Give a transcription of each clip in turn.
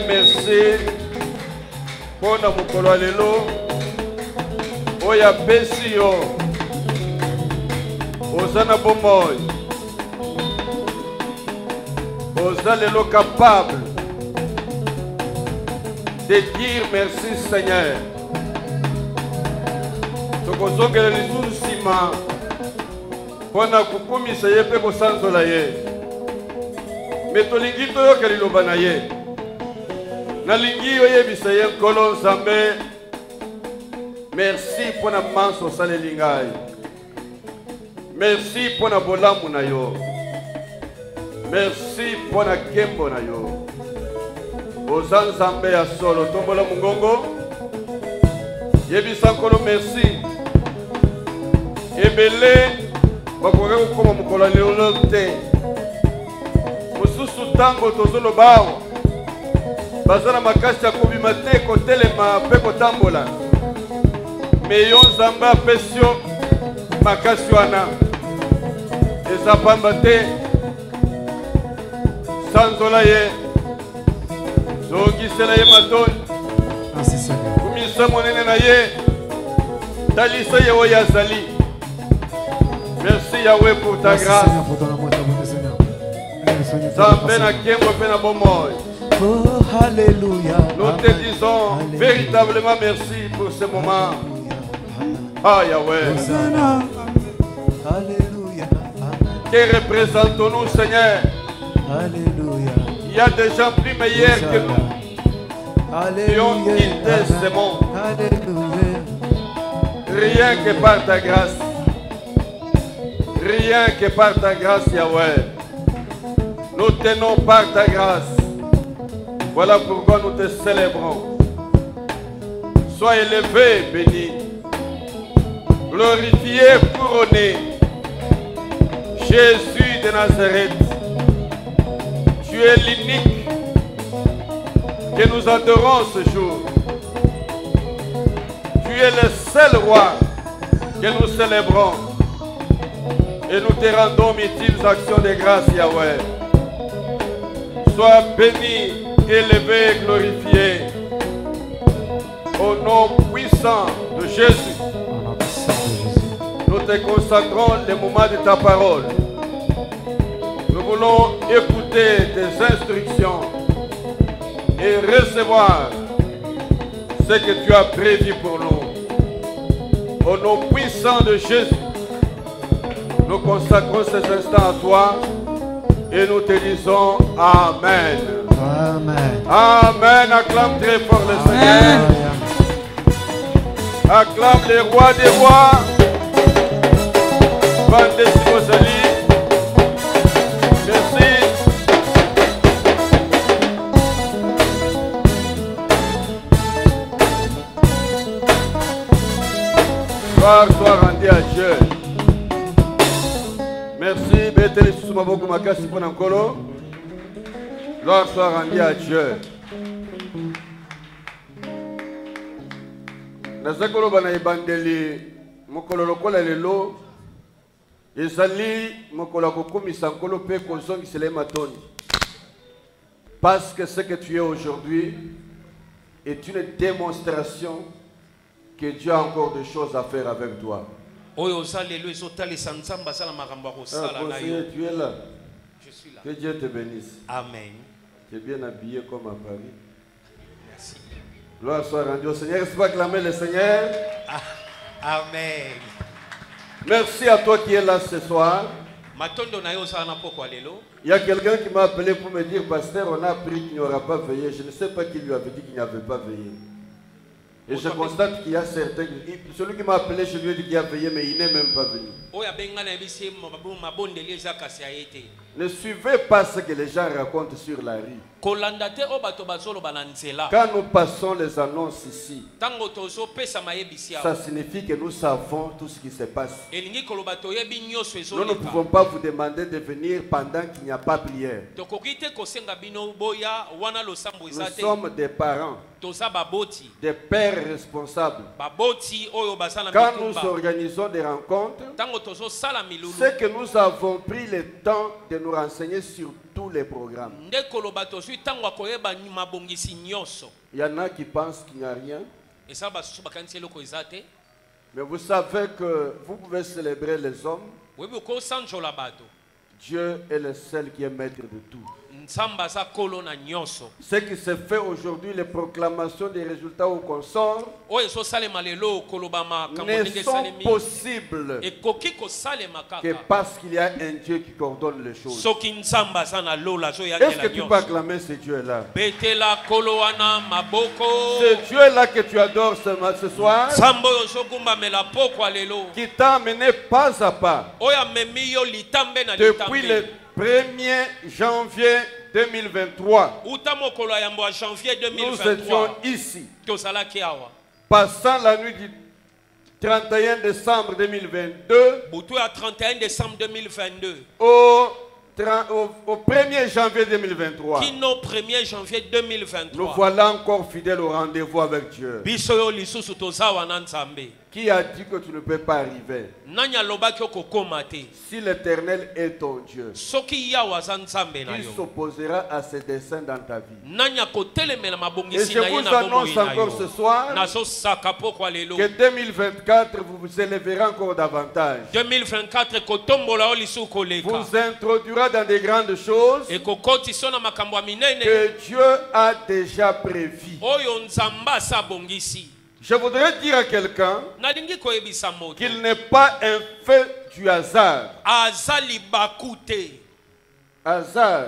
Merci pour notre colonelo. Oya Besio. Osana Bomoy. Osalelo capable de dire merci Seigneur. Tokozongela lisusu sima pona kukumisa ye pe kosanzola ye. Metolingi toyoka liloba na ye. Nalingi oyebisa ye nkolo Nzambe. Merci pour na manso saleli ngai. Merci pour na bolamu na yo. Merci pour na kembo na yo. Oza Nzambe ya solo tombola mungongo. Yebisa nkolo merci. Ebele bakoka kokoma mokolo lelo te. Mosusu tango tozolo bawo. Bazana makasi ya kobima te kotelema pe kotambola. Meyo Nzambe apesio makasi wana. Eza pamba te sanzola ye. Zongisela ye matoni. Merci Seigneur. Kumisa monene na ye. Talisa ye oyo azali. Merci Yahweh pour ta grâce. Seigneur, pour ton amour, ta bonté, Seigneur. Nzambe na kembo pe na bomoi. Oh, alléluia. Nous te disons véritablement merci pour ce moment. Ah Yahweh. Alléluia. Que représentons-nous Seigneur? Alléluia. Il y a des gens plus meilleurs que nous qui ont quitté ce monde. Alléluia. Rien que par ta grâce. Rien que par ta grâce Yahweh. Nous tenons par ta grâce. Voilà pourquoi nous te célébrons. Sois élevé, béni, glorifié, couronné. Jésus de Nazareth, tu es l'unique que nous adorons ce jour. Tu es le seul roi que nous célébrons. Et nous te rendons multiples actions de grâce, Yahweh. Sois béni, élevé, glorifié. Au nom puissant de Jésus, nous te consacrons les moments de ta parole. Nous voulons écouter tes instructions et recevoir ce que tu as prévu pour nous. Au nom puissant de Jésus, nous consacrons ces instants à toi et nous te disons Amen. Amen. Amen. Acclame très fort le Seigneur. Acclame les rois des rois. Bandesi Bozali. Merci. Gloire soit rendue à Dieu. Merci. Beteli Susuma Boku Makasi Ponankolo. Gloire soit rendue à Dieu. Nazakolo bana ibandeli mokolo lokola lelo ezali mokolo kokumisa nkolo pe kozongisela matoni. Parce que ce que tu es aujourd'hui, est une démonstration que Dieu a encore des choses à faire avec toi. Conseiller, tu es là. Je suis là. Que Dieu te bénisse. Amen. Tu es bien habillé comme à Paris. Merci. Gloire soit rendue au Seigneur. Est-ce que vous acclamez le Seigneur? Amen. Merci à toi qui es là ce soir. Il y a quelqu'un qui m'a appelé pour me dire, pasteur, on a appris qu'il n'y aura pas veillé. Je ne sais pas qui lui avait dit qu'il n'y avait pas veillé. Et je constate qu'il y a certains... Celui qui m'a appelé, je lui ai dit qu'il y a veillé, mais il n'est même pas venu. Ne suivez pas ce que les gens racontent sur la rue. Quand nous passons les annonces ici, ça signifie que nous savons tout ce qui se passe. Nous ne pouvons pas vous demander de venir pendant qu'il n'y a pas prière. Nous sommes des parents, des pères responsables. Quand nous organisons des rencontres, c'est que nous avons pris le temps de nous renseigner sur tous les programmes. Il y en a qui pensent qu'il n'y a rien. Mais vous savez que vous pouvez célébrer les hommes. Dieu est le seul qui est maître de tout. Ce qui se fait aujourd'hui, les proclamations des résultats au consort, ne sont possibles que parce qu'il y a un Dieu qui coordonne les choses. Est-ce que tu peux acclamer ce Dieu-là? Ce Dieu-là que tu adores ce soir, qui t'a amené pas à pas depuis le 1er janvier 2023, nous étions ici, passant la nuit du 31 décembre 2022 au 1er janvier 2023. Nous voilà encore fidèles au rendez-vous avec Dieu. Qui a dit que tu ne peux pas arriver? Si l'Éternel est ton Dieu, il s'opposera à ses desseins dans ta vie. Et je vous annonce encore ce soir que 2024 vous vous élèverez encore davantage. Vous introduira dans des grandes choses que Dieu a déjà prévues. Je voudrais dire à quelqu'un qu'il n'est pas un fait du hasard. Hasard.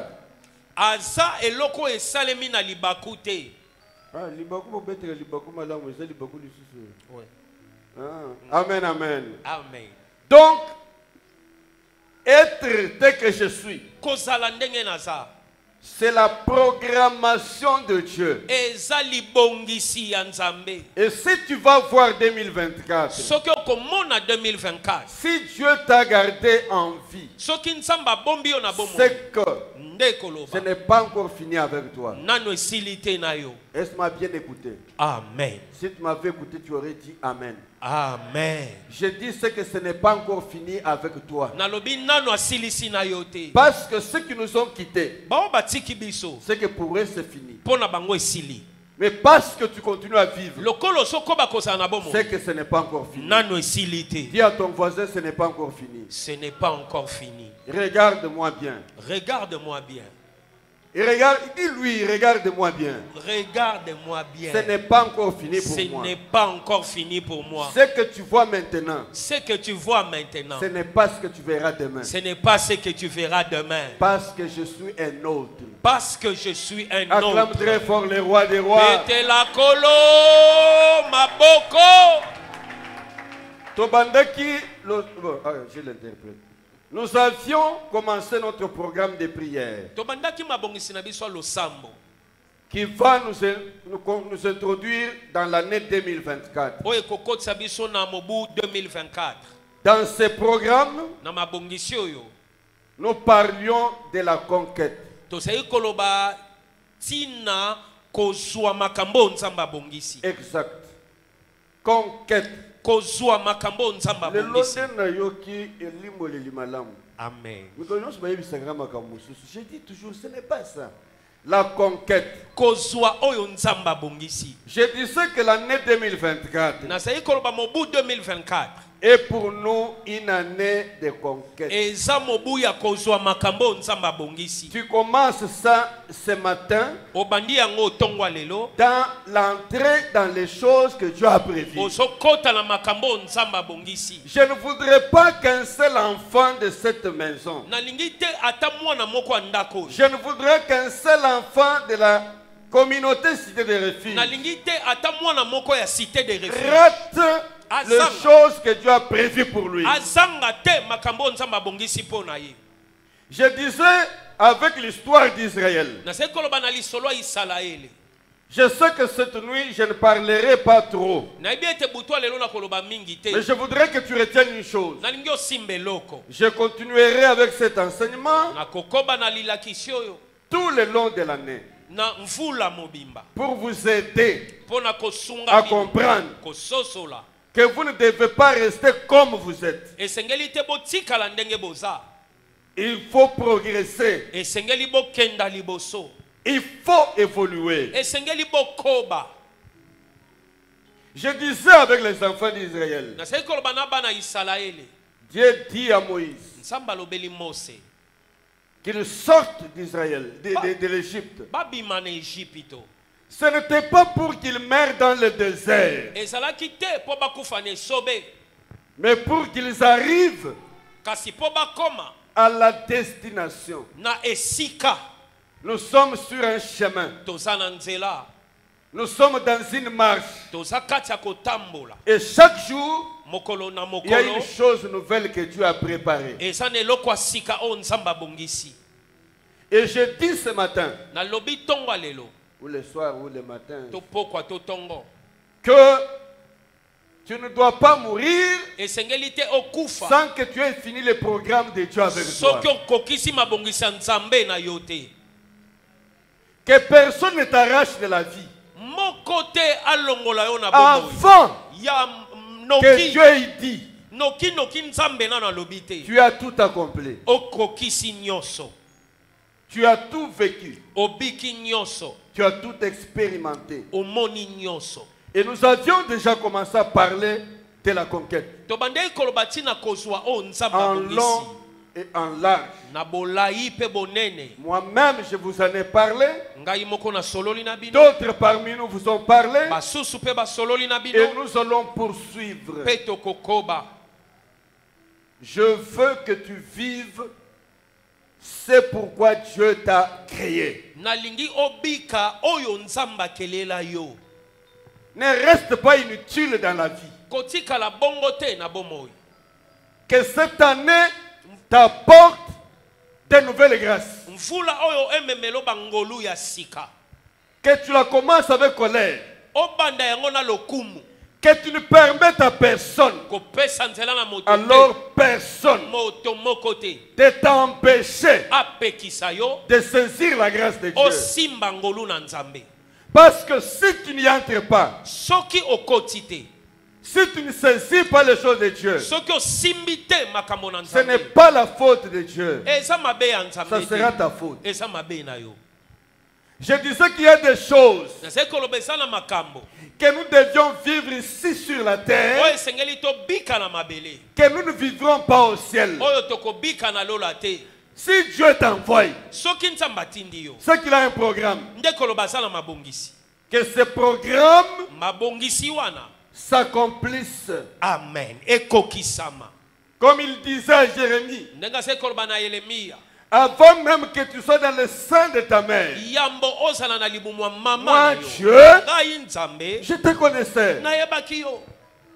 Amen, amen. Donc, être tel que je suis, c'est la programmation de Dieu. Et si tu vas voir 2024, si Dieu t'a gardé en vie, c'est que ce n'est pas encore fini avec toi. Est-ce que tu m'as bien écouté? Amen. Si tu m'avais écouté, tu aurais dit Amen. Amen. Je dis ce que ce n'est pas encore fini avec toi. Parce que ceux qui nous ont quittés, c'est que pour eux c'est fini. Mais parce que tu continues à vivre, c'est que ce n'est pas encore fini. Dis à ton voisin, ce n'est pas encore fini. Ce n'est pas encore fini. Regarde-moi bien. Regarde-moi bien. Et regarde, dis-lui, regarde-moi bien. Regarde-moi bien. Ce n'est pas encore fini pour moi. Ce n'est pas encore fini pour moi. Ce que tu vois maintenant, ce que tu vois maintenant, ce n'est pas ce que tu verras demain. Ce n'est pas ce que tu verras demain. Parce que je suis un autre. Parce que je suis un autre. Acclame très fort le roi des rois. Bete la kolo maboko. Tobandaki, je l'interprète. Nous avions commencé notre programme de prière qui va nous introduire dans l'année 2024. Dans ce programme, nous parlions de la conquête. Exact. Conquête. Amen. Je dis toujours, ce n'est pas ça. la conquête. kozwa oyo nzamba bongisi. Je disais que l'année 2024 Na sayi koloba mobu 2024 est pour nous une année de conquête. eza mobu ya kozwa makambo nzamba bongisi. Tu commences ça ce matin Obandi yango tongwa lelo dans l'entrée dans les choses que Dieu a prévues. ozokota na makambo nzamba bongisi. Je ne voudrais pas qu'un seul enfant de cette maison, Nalingi te ata mwana moko ya ndako. je ne voudrais qu'un seul enfant de la communauté cité de refuge Nalingi te ata mwana moko ya cité de refuge. rate les Azanga. choses que Dieu a prévues pour lui. Azanga te makambo nzamba bongisi pona ye. Je disais avec l'histoire d'Israël, Na sayi koloba na lisolo ya Isalaele. je sais que cette nuit je ne parlerai pas trop, Na yebi ete butwa lelo na koloba mingi te. mais je voudrais que tu retiennes une chose. Nalingi osimba eloko. Je continuerai avec cet enseignement Na kokoba na lilakisi oyo tout le long de l'année na mvula mobimba pour vous aider pona kosunga à bino, comprendre kososola que vous ne devez pas rester comme vous êtes. esengeli te botikala ndenge boza, Il faut progresser, esengeli bokenda liboso, il faut évoluer. esengeli bokoba. Je disais avec les enfants d'Israël, Nasali koloba na bana Isalaele, Dieu dit à Moïse nzamba lobeli Mose qu'il sorte d'Israël, de l'Égypte. babima na Ejipito. Ce n'était pas pour qu'ils meurent dans le désert, Ezalaki te po bakufa na esobe, mais pour qu'ils arrivent kasi po bakoma à la destination. na esika. Nous sommes sur un chemin. Toza na nzela, Nous sommes dans une marche. toza kati ya kotambola. Et chaque jour, Mokolo na il y a mokolo une chose nouvelle que Dieu a préparée. eza na eloko ya sika oyo nzamba bongisi. Et je dis ce matin, Na lobi tongo lelo ou le soir ou le matin, to pokwa to tongo que tu ne dois pas mourir esengeli te okufa sans que tu aies fini le programme de Dieu avec toi. soki okokisi mabongisi ya nzambe na yo te. Que personne ne t'arrache de la vie Moko te alongola yo na bomoi avant ya que noki Dieu ait dit noki nzambe na na lobi te. tu as tout accompli, Okokisi nyonso, tu as tout vécu, obiki nyonso, tu as tout expérimenté. omoni nyonso. Et nous avions déjà commencé à parler de la conquête Tobandei koloba tina kozwa o nzamba en bongisi long et en large. na bolai pe bonene. Moi-même, je vous en ai parlé. Ngai moko na sololi na bino, D'autres parmi nous vous ont parlé. basusu pe basololi na bino, Et nous allons poursuivre. pe tokokoba. Je veux que tu vives. C'est pourquoi Dieu t'a créé. Nalingi obika oyo nzamba kelela yo. Ne reste pas inutile dans la vie. Kotika la bongo te na bomoi. Que cette année t'apporte de nouvelles grâces. Mvula oyo ememelo bangolu ya sika. Que tu la commences avec colère. Obanda yango na lokumu. Que tu ne permettes à personne, Kopesa nzela na moto te. alors personne, Moto moko te. de t'empêcher Apekisa yo. de saisir la grâce de Dieu. Osimba ngolu na nzambe. Parce que si tu n'y entres pas, Soki okoti te. si tu ne saisis pas les choses de Dieu, Soki osimbi te makambo na ce n'est nzambe. pas la faute de Dieu. Eza mabe ya Ça nzambe sera te. ta faute. Eza mabe na yo. Je disais qu'il y a des choses Nasali koloba eza na makambo que nous devions vivre ici sur la oyo terre, esengeli tobika na mabele, que nous ne vivrons pas au ciel. oyo tokobika na lola te. Si Dieu t'envoie, Soki nzambe atindi yo, c'est qu'il a un programme. nde koloba aza na mabongisi. Que ce programme Mabongisi wana, s'accomplisse. amen, ekokisama. Comme il disait à Jérémie, Ndenge asali koloba na Yeremia, avant même que tu sois dans le sein de ta mère, yambo ozala na libumu ya mama moi, na yo. Dieu, Ngai nzambe je te connaissais. nayebaki yo.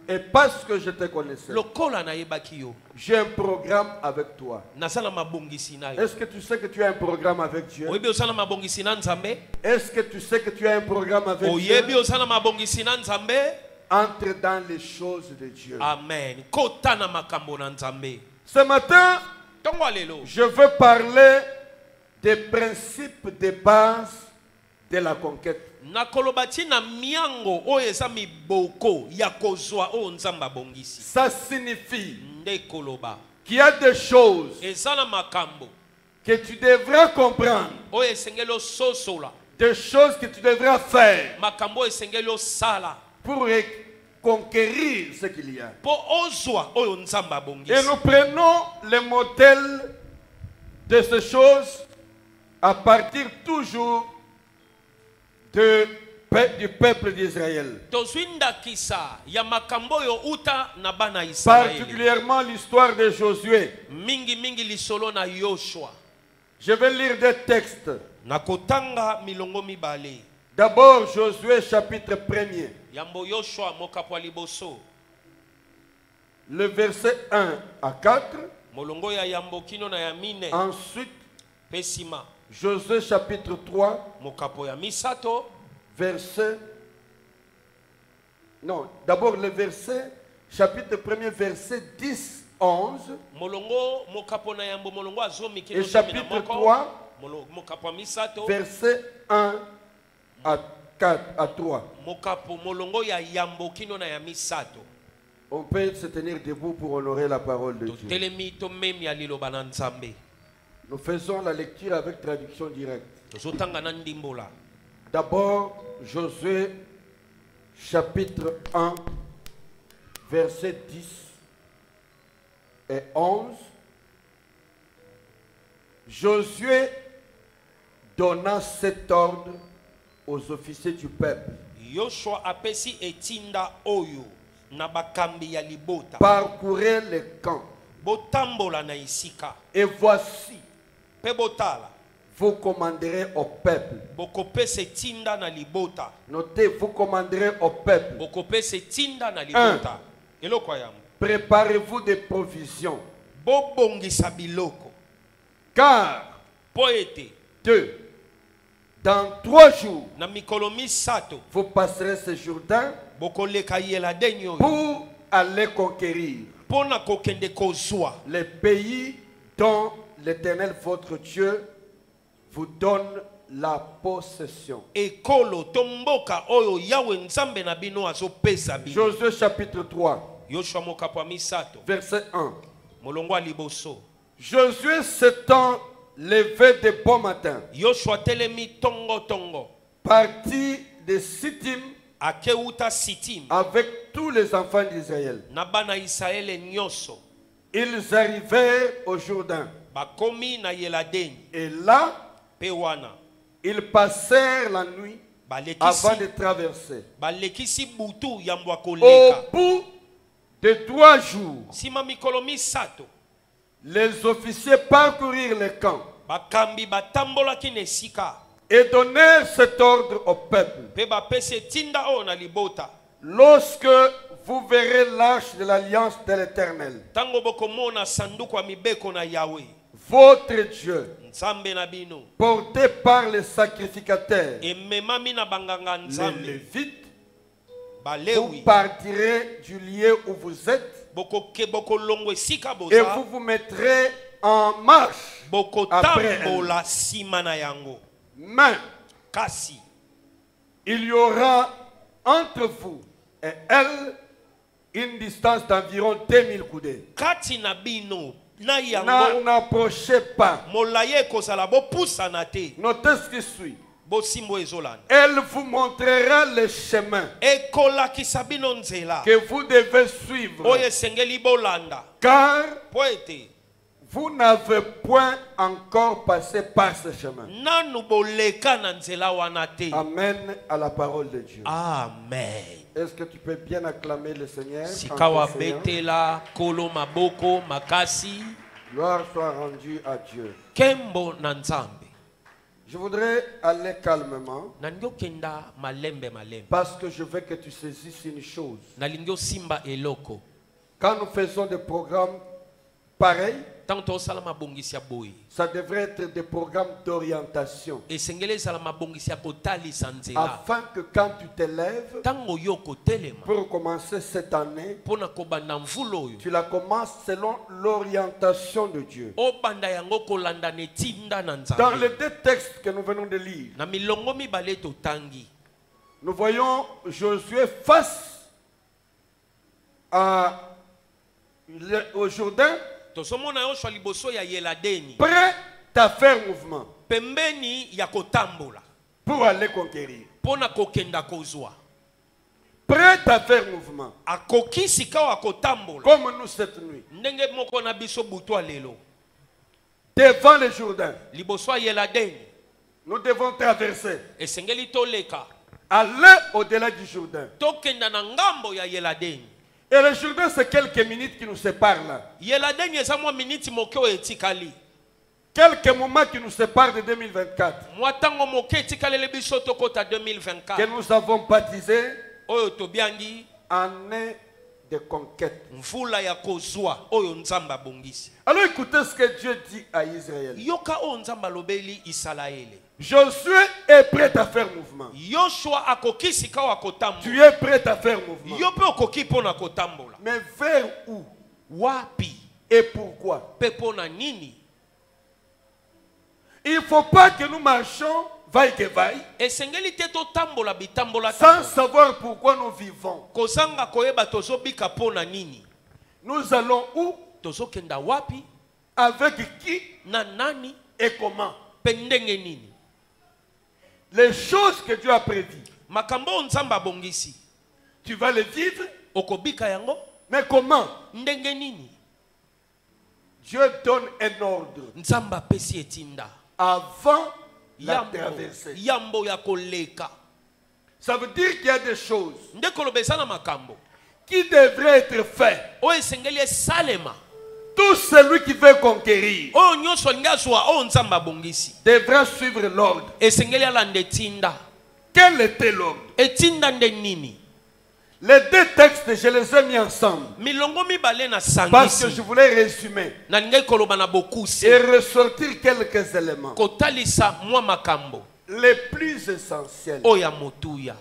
Et parce que je te connaissais, Lokola nayebaki yo, j'ai un programme avec toi. naza na mabongisi na yo. Est-ce que tu sais que tu as un programme avec Dieu? Oyebi oza na mabongisi na nzambe? Est-ce que tu sais que tu as un programme avec Oyebi Dieu? oza na mabongisi na nzambe? Entre dans les choses de Dieu. Amen. Kota na makambo na nzambe. Ce matin, Tongo lelo. je veux parler des principes de base de la conquête. Nakolobati na miango oyo eza miboko ya kozwa oyo nzamba bongisi. Ça signifie Nde koloba. qu'il y a des choses Eza na makambo que tu devras comprendre, oyo esengeli ososola des choses que tu devras faire makambo oyo esengeli osala pour conquérir ce qu'il y a. mpo ozwa oyo nzambe Et abongisi. nous prenons le modèle de ces choses à partir toujours du peuple d'Israël. tozwi ndakisa ya makambo oyo uta na bana Israeli, Particulièrement l'histoire de Josué. mingi lisolo na Yoshua. Je vais lire des textes. Na kotanga milongo mibale. D'abord Josué chapitre 1er. Yambo Yoshua mokapo liboso. Le verset 1 à 4. Molongo ya yambo kino na ya mine. Ensuite Pesima. Josué chapitre 3. Mokapo ya misato. Verset. Non, d'abord le verset, chapitre 1er, verset 10, 11. Molongo mokapo na yambo molongo azomi kino. Et chapitre 3. Mokapo misato. Verset 1 à 4 à 3. Mokapo molongo ya yambo kino na ya misato. On peut se tenir debout pour honorer la parole de Dieu. Telemi to memi ya liloba na Nzambe. Nous faisons la lecture avec traduction directe. Tozotanga na ndimbola. D'abord, Josué, chapitre 1, verset 10 et 11. Josué donna cet ordre aux officiers du peuple. Yoshua apesi etinda oyo na bakambi ya libota. Parcourez les camps. Botambola na isika. Et voici, Pe botala. vous commanderez au peuple. Bokopesa etinda na libota. Notez, vous commanderez au peuple. Bokopesa etinda na libota. Eloko yambo. Préparez-vous des provisions. Bobongisa biloko. Car, Po ete 2, dans 3 jours, na mikolo misato vous passerez ce Jourdain bokoleka yela denyo pour aller conquérir pona kokende kozwa les pays dont l'Éternel votre Dieu vous donne la possession. ekolo tomboka oyo yawe nzambe na bino azopesa bino. Josué chapitre 3, Yoshua mokapo ya misato verset 1. molongo ya liboso. Josué s'étant levé de bon matin, Yoshua telemi tongo partit de Sittim akeuta Sitim avec tous les enfants d'Israël. na bana Israele nyonso Ils arrivèrent au Jourdain. bakomi na Yeladeni Et là, pe wana ils passèrent la nuit avant de traverser. balekisi butu ya mbwa Au koleka. bout de 3 jours, Sima mikolo misato les officiers parcourirent les camps bakambi batambolaki na esika et donnèrent cet ordre au peuple. pe bapesi etinda oyo na libota. Lorsque vous verrez l'arche de l'alliance de l'Éternel, Tango bokomona sanduku ya mibeko na Yahweh votre Dieu, nzambe na bino porté par les sacrificateurs, ememami na banganga les nzambe Lévites, vous balewi partirez du lieu où vous êtes bokolongo esika et boza vous vous mettrez en marche après elle. bokotambola nsima na yango. Mais Kasi il y aura entre vous et elle une distance d'environ 2000 coudées. kati na bino na yango N'approchez pas. molayi ekozala bopusana te. Notez ce qui suit. Bosimbo ezolanda Elle vous montrera le chemin ekolakisa bino nzela que vous devez suivre. oyo esengeli bolanda Car po ete vous n'avez point encore passé par ce chemin. nanu boleka na nzela wana te. Amen à la parole de Dieu. Amen. Est-ce que tu peux bien acclamer le Seigneur? en Sikawa t'essayant? betela kolo maboko makasi Gloire soit rendue à Dieu. kembo na nzambe. Je voudrais aller calmement Nalingi okenda malembe parce que je veux que tu saisisses une chose. nalingi osimba eloko Quand nous faisons des programmes pareils, ntango tozosala mabongisi ya boye ça devrait être des programmes d'orientation. esengeli ezala mabongisi ya kotalisa nzela Afin que quand tu t'élèves ntango yo kotelema pour commencer cette année, mpona kobanda mvula oyo tu la commences selon l'orientation de Dieu. obanda yango kolanda na etinda na Dans les nzambe. 2 textes que nous venons de lire, Na milongo mibale totangi nous voyons Josué face au Jourdain, tozomona Yoshua liboso ya Yeladeni prêt à faire mouvement pembeni ya kotambola pour aller conquérir. pona kokenda kozwa Prête à faire mouvement. akoki sika wa kotambola Comme nous cette nuit. ndenge moko na biso butu lelo Devant le Jourdain. liboso ya Yeladeni Nous devons traverser. esengeli toleka Aller au-delà du Jourdain. tokenda na ngambo ya Yeladeni. Et le Jourdain, c'est quelques minutes qui nous séparent là. Yeladeni eza mwa miniti moke oyo etikali Quelques moments qui nous séparent de 2024. mwa ntango moke etikaleli biso tokota Que 2024 nous avons baptisé oyo tobiangi année de conquête. mvula ya kozwa oyo nzambe abongisi. Alors écoutez ce que Dieu dit à Israël. yoka oyo nzambe alobeli Isalaele. Josué est prêt à faire mouvement. Yoshua akoki sika wa kotambola. Tu es prêt à faire mouvement. Yo pe okoki pona kotambola. Mais vers où Wapi et pourquoi? pe pona nini? Il ne faut pas que nous marchions vaille que vaille Esengeli te totambola bitambola sans savoir pourquoi nous vivons. kozanga koyeba tozobika pona nini? Nous allons où, Tozokenda wapi avec qui na nani et comment. pe ndenge nini? Les choses que Dieu a prévues, Makambo oyo nzambe abongisi tu vas les vivre, okobika yango mais comment? ndenge nini? Dieu donne un ordre Nzambe apesi etinda avant la traversée. yambo ya koleka. Ça veut dire qu'il y a des choses Nde koloba eza na makambo qui devraient être faites. oyo esengeli esalema. Tout celui qui veut conquérir Oyo nyonso alingi azwa oyo nzambe abongisi devra suivre l'ordre. esengeli alanda etinda. Quel était l'ordre? Etinda nde nini? Les deux textes, je les ai mis ensemble Milongo mibale na parce que je sangisi voulais résumer nalingai koloba na bokusi et ressortir quelques éléments. kotalisa mwa makambo Les plus essentiels. oyo ya motuya.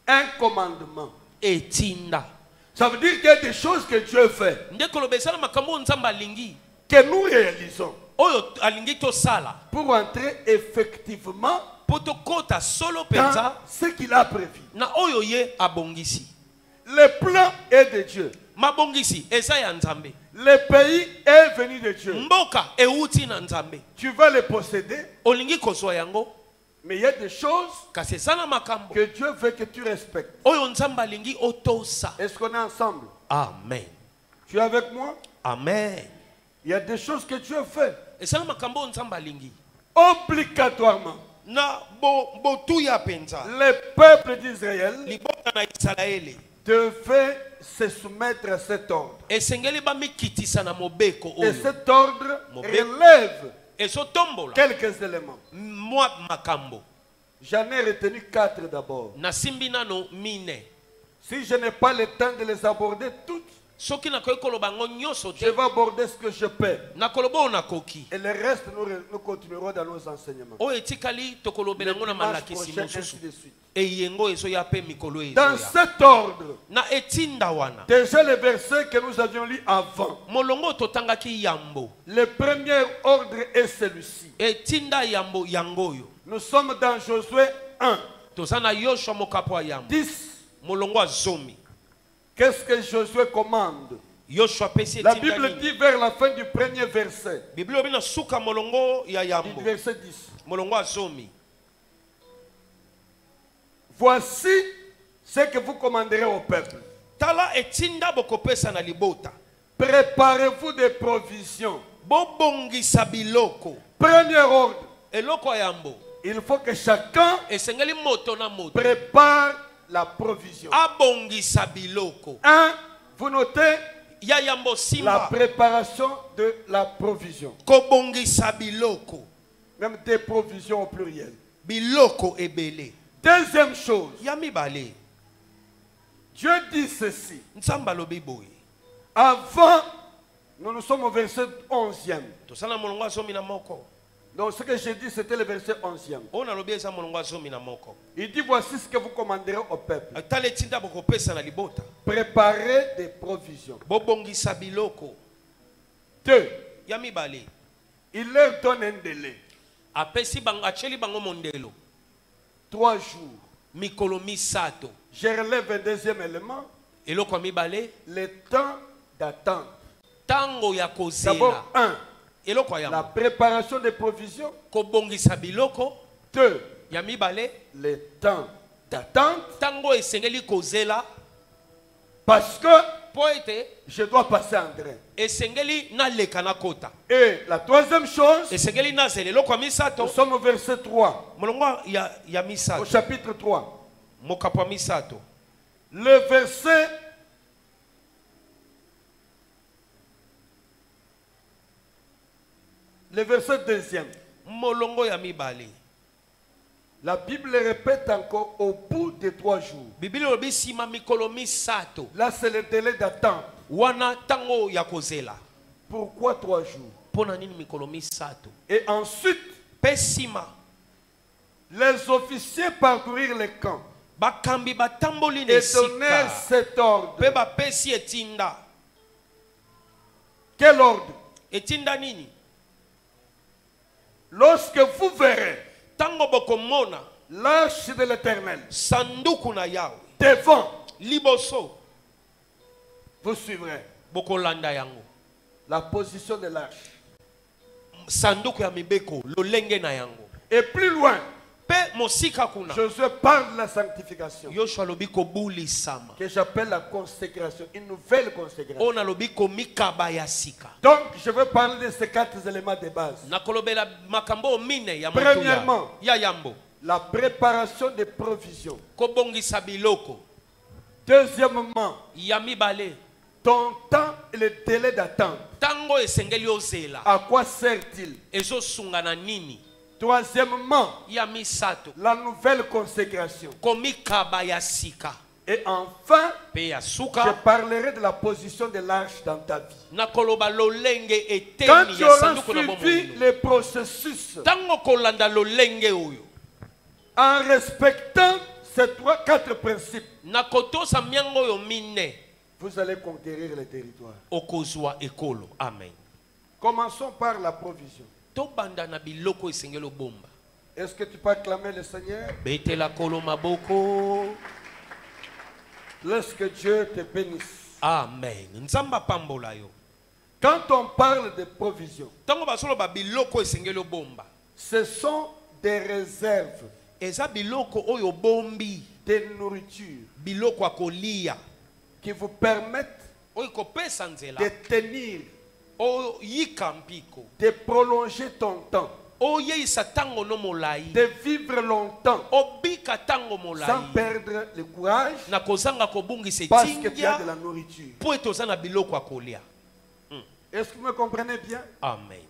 Un commandement. Etinda Ça veut dire qu'il y a des choses que Dieu fait, nde koloba eza na makambo oyo nzambe alingi que nous réalisons oyo alingi tosala pour entrer effectivement po tokota solo dans penza ce qu'il a prévu. na oyo ye abongisi. Le plan est de Dieu. Mabongisi eza ya nzambe. Le pays est venu de Dieu. Mboka euti na nzambe. Tu vas le posséder, Olingi kozwa yango mais il y a des choses kasi eza na makambo que Dieu veut que tu respectes. oyo nzambe alingi otosa. Est-ce qu'on est ensemble? Amen. Tu es avec moi? Amen. Il y a des choses que Dieu fait Eza na makambo oyo nzambe alingi obligatoirement. na botuya penza. Le peuple d'Israël Liboka na Isalaele devait se soumettre à cet ordre. esengeli bamikitisa na mobeko Et oyo cet ordre Mobeko. relève ezotombola quelques éléments. mwa makambo. J'en ai retenu 4 d'abord. Nasimbi nano mine. Si je n'ai pas le temps de les aborder toutes, Soki nakoki koloba ngo nyonso je te vais aborder ce que je peux. nakoloba oyo nakoki. Et le reste, nous continuerons dans nos enseignements. Oyo etikali tokolobela Le ngo na dimanche malakisi prochain, mosusu. ainsi de suite. Eyengo ezoya pe mikolo Dans ezoya. cet ordre, Na etinda wana. déjà le verset que nous avions lu avant, Molongo totangaki yambo. le premier ordre est celui-ci. Etinda yambo yangoyo. Nous sommes dans Josué 1, Tozana Yoshua mokapo yambo. 10. Molongo azomi. Qu'est-ce que Josué commande? Yoshua pesi La etinda Bible nini? dit vers la fin du premier verset, Biblia bina suka molongo ya du yambo. verset 10. Molongo azomi. Voici ce que vous commanderez au peuple. Tala etinda bokopesa na libota. Préparez-vous des provisions. Bobongisa biloko. Premier ordre, Eloko yambo. il faut que chacun Esengeli moto na moto. prépare la provision. Abongisa biloko. 1. Vous notez Ya yambo la simba. préparation de la provision. Kobongisa biloko. Même des provisions au pluriel. Biloko ebele. Deuxième chose, Ya mibale. Dieu dit ceci. Nzamba lobi boye. Avant, nous sommes au verset 11e. Tosala molongo azomi na moko. Donc ce que j'ai dit, c'était le verset 11e. Ona lobi eza molongo azomi na moko. Il dit, voici ce que vous commanderez au peuple. Tala etinda bokopesa na libota. Préparez des provisions. Bobongisa biloko. 2. Ya mibale. Il leur donne un délai. Apesi bango acheli bango mondelo. 3 jours. Mikolo misato. Je relève un deuxième élément. Eloko mibale. Le temps d'attente. Tango ya kozela. D'abord, 1. eloko La yango préparation des provisions. kobongisa biloko 2. ya mibale Le temps d'attente. tango esengeli kozela Parce que po ete je dois passer en train. esengeli naleka na kota Et la troisième chose, esengeli nazela eloko ya nous misato sommes au verset 3, molongo ya au misato chapitre 3. mokapo ya misato Le verset deuxième. molongo ya mibale La Bible répète encore au bout de 3 jours. bibili elobi nsima mikolo misato Là, c'est le délai d'attente. wana ntango ya kozela Pourquoi 3 jours? mpo na nini mikolo misato Et ensuite, mpe nsima les officiers parcourirent les camps bakambi batamboli na et donnèrent esika cet ordre. mpe bapesi etinda Quel ordre? etinda nini Lorsque vous verrez ntango bokomona l'arche de l'Éternel sanduku na yawe devant, liboso vous suivrez bokolanda yango la position de l'arche. sanduku ya mibeko lolenge na yango Et plus loin, mpe mosika kuna Josué parle de la sanctification, yoshua alobi kobulisama que j'appelle la consécration, une nouvelle consécration. oyo nalobi komikaba ya sika Donc, je vais parler de ces 4 éléments de base. nakolobela makambo oyo mine ya Premièrement, ya yambo la préparation des provisions. kobongisa biloko Deuxièmement, ya mibale ton temps et le délai d'attente. ntango esengeli ozela À quoi sert-il? ezosunga na nini Troisièmement, ya misato la nouvelle consécration. komikaba ya sika Et enfin, mpe ya je suka parlerai de la position de l'arche dans ta vie. nakoloba lolenge Quand eteni tu ya auras sanduku na suivi bomoi les processus ntango kolanda lolenge oyo en respectant ces 4 principes, na kotosa miango oyo mine vous allez conquérir les territoires. okozwa ekolo amen Commençons par la provision. tobanda na biloko esengeli obomba Est-ce que tu peux acclamer le Seigneur? betela kolo maboko Laisse que Dieu te bénisse. amen nzambe apambola yo Quand on parle de provision, ntango bazoloba biloko esengeli obomba ce sont des réserves eza biloko oyo bombi de nourriture biloko ya kolia qui vous permettent oyo kopesa nzela de tenir, oyika mpiko de prolonger ton temps, oyeisa ntango no molai de vivre longtemps obika ntango sans molai perdre le courage na kozanga kobungisa parce que tu as de etingia la nourriture. mpo ete oza na biloko ya kolia Est-ce que vous me comprenez bien? amen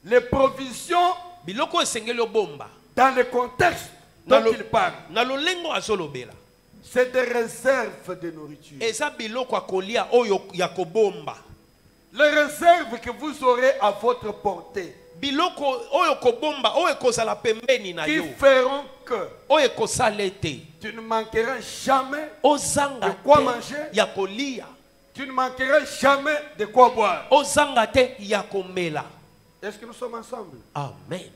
Les provisions biloko esengeli obomba dans le contexte dont il parle, na lolengo azolobela c'est des réserves de nourriture. eza biloko ya kolia oyo ya kobomba Les réserves que vous aurez à votre portée, biloko oyo kobomba oyo ekozala pembeni na qui yo feront que oyo ekosala ete tu ne manqueras jamais ozanga de quoi te manger, ya kolia tu ne manqueras jamais de quoi boire. ozanga te ya komela Est-ce que nous sommes ensemble? amen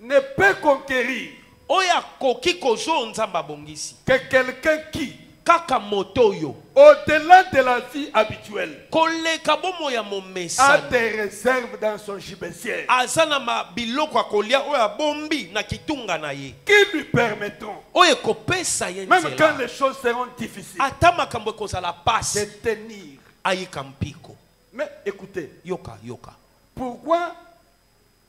Ne peut conquérir oyo akoki kozwa nzambe abongisi que quelqu'un qui, kaka moto oyo au-delà de la vie habituelle, koleka bomo ya a momesana des réserves dans son gibecière aza na biloko ya kolia oyo abombi na kitunga na ye qui lui permettront, oyo ekopesa ye même quand nzela les choses seront difficiles, ata makambo ekozala de pasi tenir. ayika mpiko Mais écoutez, yoka yoka pourquoi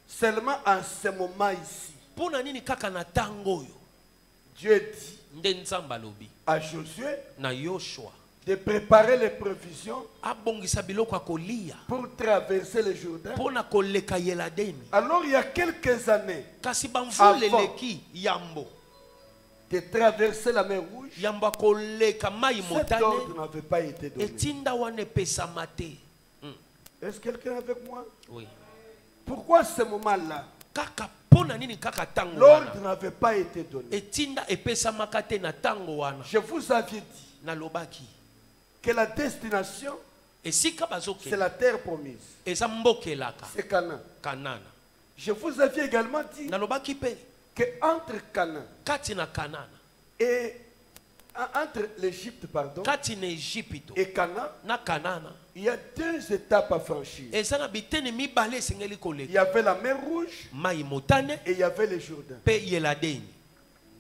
seulement en ce moment ici, mpo na nini kaka na ntango oyo Dieu dit nde nzambe alobi à Josué na yoshua de préparer les provisions abongisa biloko ya kolia pour traverser le Jourdain? mpo na koleka yeladeni Alors il y a quelques années, kasi bamvula Avant. eleki yambo de traverser la mer Rouge, yambo akoleka mai cet motane ordre n'avait pas été donné. etinda wana epesama te Est-ce que quelqu'un est avec moi? oui. Pourquoi ce moment-là, kaka mpo na nini kaka ntango l'ordre wana n'avait pas été donné? etinda epesamaka te na ntango wana Je vous avais dit nalobaki que la destination, esika c'est bazokela la terre promise. eza mbokelaka C'est Canaan. kanana Je vous avais également dit nalobaki mpe que entre Canaan kati na kanana et Entre l'Égypte, pardon, kati na Egypte et Canaan, na Kanana il y a 2 étapes à franchir. eza na biteni mibale esengeli Il koleka y avait la mer Rouge mai motane et il y avait le Jourdain. pe yeladeni.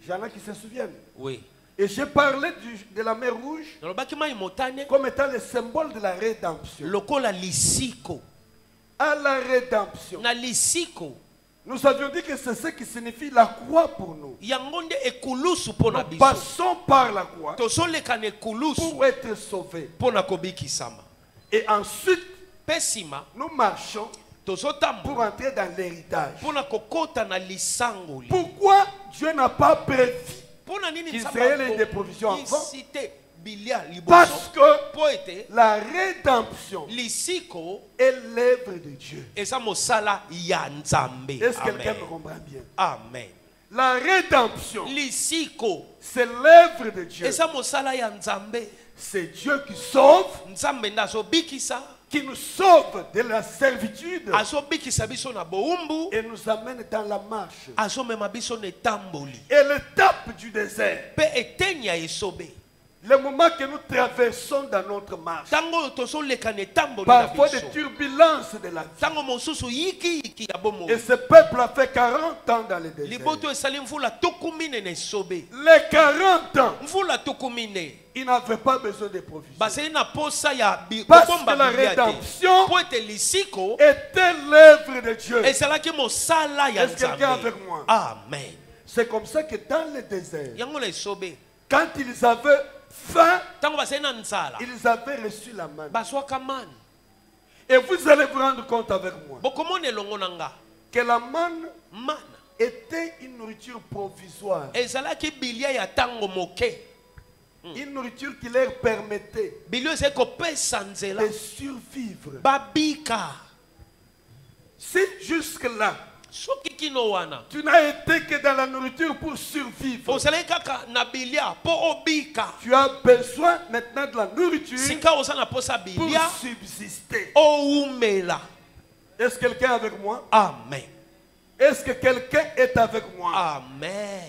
Il y en a qui se souviennent. Oui, Et j'ai parlé de la mer Rouge nalobaki mai motane comme étant le symbole de la rédemption. lokola lisiko. À la rédemption. Na lisiko Nous avions dit que c'est ce qui signifie la croix pour nous. yango nde ekulusu mpo na Nous biso. passons par la croix Tozoleka na ekulusu pour être sauvés. mpo na kobikisama. Et ensuite, Pe nsima nous marchons pour tozotambola entrer dans l'héritage. mpo na kokota na lisangoli. Pourquoi Dieu n'a pas prévu? Mpo na nini Israël ait des provisions avant? cité bilia Parce liboso que mpo ete la rédemption lisiko est l'œuvre de Dieu. eza mosala ya nzambe. Est-ce que quelqu'un me Amen. comprend bien? Amen. La rédemption, Lisiko c'est l'œuvre de Dieu. eza mosala ya nzambe. C'est Dieu qui sauve, Nzambe nde azobikisa, qui nous sauve de la servitude azobikisa biso na bowumbu, et nous amène dans la marche. azomema biso na etamboli Et l'étape du désert, mpe eteni ya esobe. le moment que nous traversons dans notre marche, Ntango oyo tozoleka na etamboli na parfois des biso, turbulences de la vie. ntango mosusu yikiyiki ya bomoi, Et ce peuple a fait 40 ans dans le désert. liboto esali mvula tukumine na esobe. Les 40 ans, Mvula tukumine ils n'avaient pas besoin de provisions. bazali na posa ya Parce kobomba que la bilia te. rédemption Po ete lisiko était l'œuvre de Dieu. ezalaki mosala ya Est-ce quelqu'un nzambe. avec moi? Amen. C'est comme ça que dans le désert, Yango na esobe, quand ils avaient faim, ntango bazali na nzala ils avaient reçu la manne. bazwaka mane. Et vous allez vous rendre compte avec moi Bokomona elongo na nga que la manne mana était une nourriture provisoire. ezalaki bilia ya ntango moke, Une nourriture qui leur permettait bilio ezali kopesa nzela de survivre. babika. Si jusque-là, Soki kino wana tu n'as été que dans la nourriture pour survivre, ozalaki kaka na bilia mpo obika, tu as besoin maintenant de la nourriture sika oza na posa pour bilia subsister. oumela. Est-ce que quelqu'un est avec moi? Amen. Est-ce que quelqu'un est avec moi? Amen.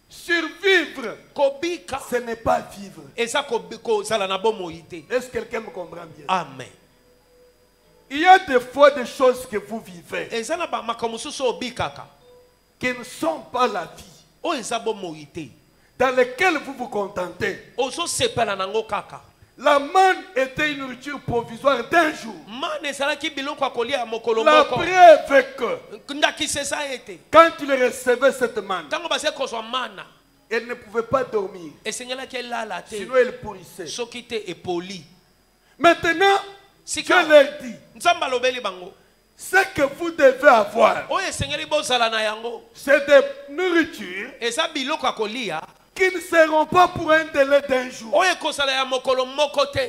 Survivre, Kobika ce n'est pas vivre. eza kozala na bomoi te. Est-ce que quelqu'un me comprend bien? Amen. Il y a des fois des choses que vous vivez Eza na makambo mosusu obikaka qui ne sont pas la vie, oyo eza bomoi te, dans lesquelles vous vous contentez. ozosepela nango kaka. La manne était une nourriture provisoire d'un jour. Mane ezalaki biloko ya kolia ya mokolo La moko. preuve est que Ndakisa eza ete quand il recevait cette manne, ntango bazali kozwa mana elle ne pouvait pas dormir, esengelaki elala te, sinon elle pourrissait. soki te epoli. Maintenant, Dieu Sika leur dit, nzambe alobeli bango ce que vous devez avoir, oyo esengeli bozala na yango c'est des nourritures eza biloko ya kolia qui ne seront pas pour un délai d'un jour, oyo ekozala ya mokolo moko te,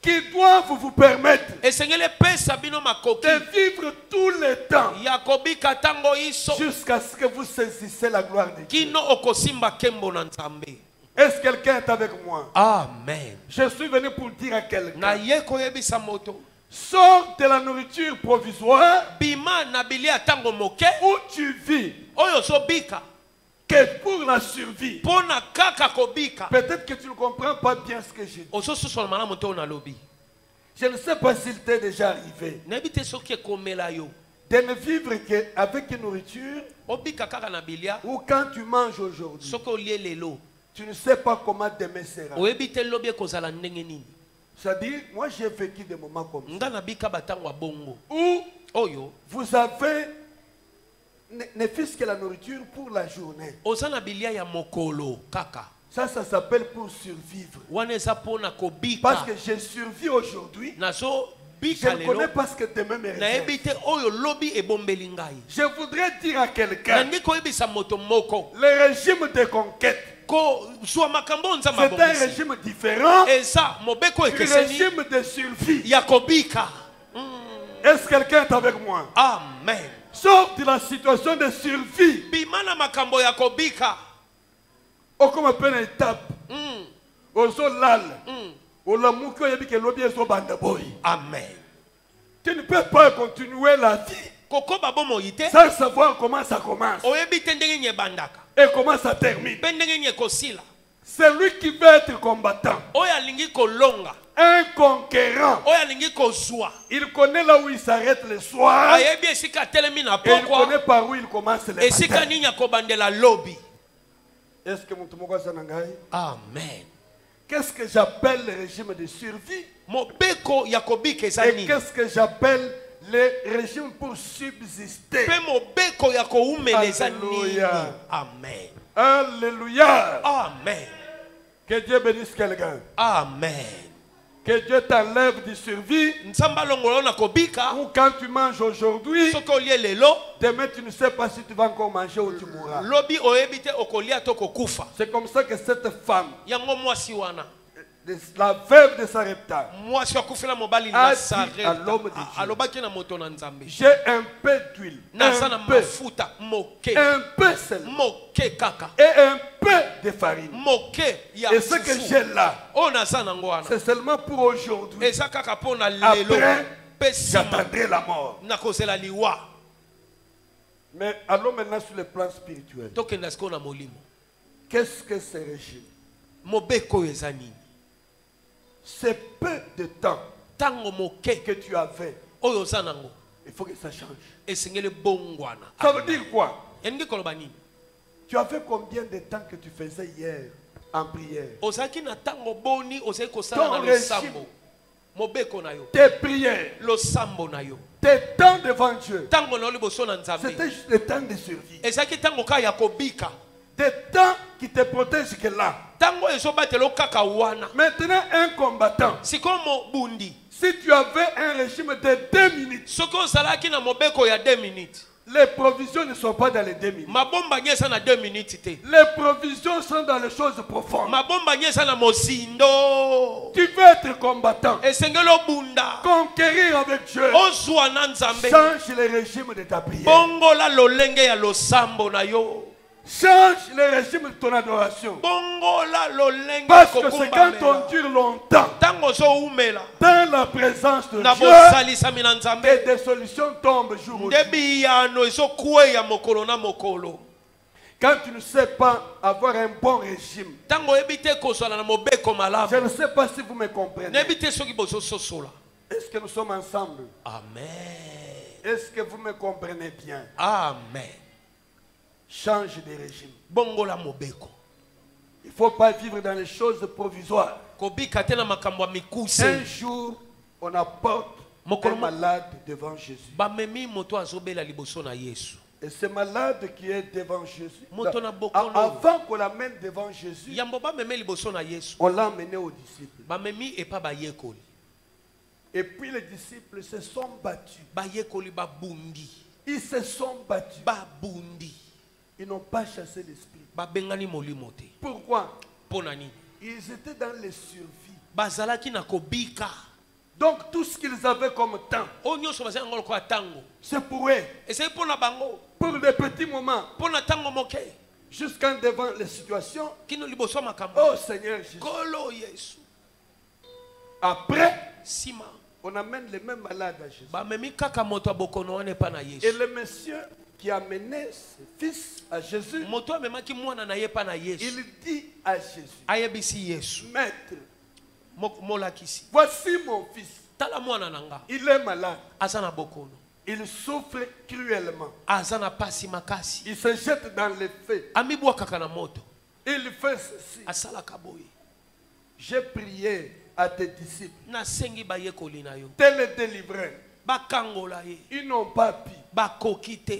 qui doivent vous permettre esengeli epesa bino makoki de vivre tout le temps ya kobika ntango iso jusqu'à ce que vous saisissez la gloire de Dieu. kino okosimba nkembo na nzambe. Est-ce que quelqu'un est avec moi? Amen. Je suis venu pour dire à quelqu'un, naye koyebisa moto sors de la nourriture provisoire bima na bilia ntango moke où tu vis oyo ozobika que pour la survie. mpo na kaka kobika. Peut-être que tu ne comprends pas bien ce que je dis. ozosusola malamu te oyo nalobi. Je ne sais pas s'il t'est déjà arrivé nayebi te soki ekomela yo de ne vivre qu'avec une nourriture obika kaka na bilia ou quand tu manges aujourd'hui, soki olie lelo tu ne sais pas comment demain sera. oyebi te lobi ekozala ndenge nini. C'est-à-dire, moi j'ai vécu des moments comme ça nga nabika batango ya bongo où oyo vous avez ne fût-ce que la nourriture pour la journée. oza na bilia ya mokolo kaka Ça s'appelle pour survivre. wana eza mpo na kobika. Parce que je survis aujourd'hui, je nazobika ne connais lelo pas ce que demain me réserve. nayebi te oyo lobi ebombeli ngai. Je voudrais dire à quelqu'un, nandi koyebisa moto moko le régime de conquête, kozwa makambo nzambe c'est un abongisi régime différent eza mobeko du ekeseni régime de survie. ya kobika. Est-ce que quelqu'un est avec moi? Amen. Sors de la situation de survie. bima na makambo ya kobika. Oh, comme une étape. Ozo lal. Olamuki oyebi ke lobi ezo banda boy. Amen. Tu ne peux pas continuer la vie kokoba bomoi te sans savoir comment ça commence oyebi te ndenge nye bandaka et comment ça termine. mpe ndenge nye kosila. Celui qui veut être combattant, oyo alingi kolonga, un conquérant, oyo alingi kozwa, il connaît là où il s'arrête le soir ayebi esika atelemi na et il pokwa, connaît par où il commence le esika matin. nini akobandela lobi. Est-ce que mon Nangai? Amen. Qu'est-ce que j'appelle le régime de survie Mobeko ya kobika eza et nini? qu'est-ce que j'appelle le régime pour subsister? Pe mobeko ya koumela eza nini? Alléluia. Amen. Alléluia. Amen. Que Dieu bénisse quelqu'un. Amen. Que Dieu t'enlève du survie. Nzamba longola na kobika, Ou quand tu manges aujourd'hui, soki olie lelo, demain tu ne sais pas si tu vas encore manger ou tu mourras. lobi oyebi te okolia to kokufa. C'est comme ça que cette femme, Yango mwasi wana, la veuve de Sarepta, mwasi akufela mobali a na dit Sarepta, à l'homme de Dieu, alobaki na moto na Nzambe, j'ai un peu d'huile, naza un na peu mafuta moke, seulement, moke kaka, et un peu de farine. moke ya Et ce que fufu. j'ai là, O naza nango wana, c'est seulement pour aujourd'hui. eza kaka po na lelo, Après, pe sima j'attendrai la mort. nakozela liwa. Mais allons maintenant sur le plan spirituel. Tokenda siko na molimo, Qu'est-ce que ce régime? mobeko oyo eza nini? C'est peu de temps Tango moke que tu avais. oyo oza nango, Il faut que ça change. esengeli bongwana. Ça veut dire quoi? Elingi koloba nini? Tu as fait combien de temps que tu faisais hier en prière? Ozalaki na tango boni ozali kosala Ton na régime. losambo, mobeko na yo, Tes prières, losambo na yo, tes temps devant Dieu, tango na yo liboso na Nzambe, c'était juste le temps de survie. ezalaki tango kaka ya kobika, Des temps qui te protègent que là. tango ezobatela kaka wana. Maintenant, un combattant, Sikoyo mobundi, si tu avais un régime de 2 minutes, soki ozalaki na mobeko ya 2 minutes, les provisions ne sont pas dans les 2 minutes. mabomba nye eza na 2 minutes te, Les provisions sont dans les choses profondes. mabomba nye eza na mosindo. Tu veux être combattant, Esengeli obunda, conquérir avec Dieu. ozwa na Nzambe, Change le régime de ta prière. bongola lolenge ya losambo na yo, Change le régime de ton adoration. bongola lolenge ya Parce que c'est quand on kokumbamela. dure longtemps Tango ozoumela dans la présence de na Dieu bosalisami na Nzambe, et des solutions tombent jour au jour. nde biyano ezokweya mokolo na mokolo. Quand tu ne sais pas avoir un bon régime, Tango oyebi te kozala na mobeko je malamu, ne sais pas si vous me comprenez. nayebi te soki bozososola. Est-ce que nous sommes ensemble? Amen. Est-ce que vous me comprenez bien? Amen. Change de régime. Bongola mobeko. Il ne faut pas vivre dans les choses provisoires. Kobika te na makambo ya mikuse. Un jour, on apporte un malade devant Jésus. Bamemi moto azobela liboso na Yesu. Et ce malade qui est devant Jésus, Moto na bokolo. avant qu'on l'amène devant Jésus, Yambo bameme liboso na Yesu. on l'a amené aux disciples. Bamemi epa bayekoli. Et puis les disciples se sont battus. Bayekoli babundi. Ils se sont battus. Babundi. Ils n'ont pas chassé l'esprit. Babengani molimo te. Pourquoi? Pona nini? Ils étaient dans les survies. Bazalaki na kobika. Donc tout ce qu'ils avaient comme temps, O nyonso bazali ngolo kwa tango. c'est pour eux. Ezali pona bango. Pour des petits moments, Pona tango moke. jusqu'en devant les situations. Kino liboso makambo. Oh Seigneur Jésus. Kolo Yesu. Après, Sima. on amène les mêmes malades à Jésus. Bamemi kaka moto abokono wana epa na Et Yesu. le monsieur qui a amené ses fils à Jésus, Moto amemaki mwana na ye pa na Yesu. il dit à Jésus, Ayebisi Yesu. Maître, Molakisi. voici mon fils. Tala mwana nanga. Il est malade. Aza na bokono. Il souffre cruellement. Aza na pasi makasi. Il se jette dans les feux. Amibwa kaka na moto. Il fait ceci. Asala kaboye. J'ai prié à tes disciples. Na sengi bayekoli na yo. Tel est délivré. Bakangola ye. Ils n'ont pas pu. Bakoki te.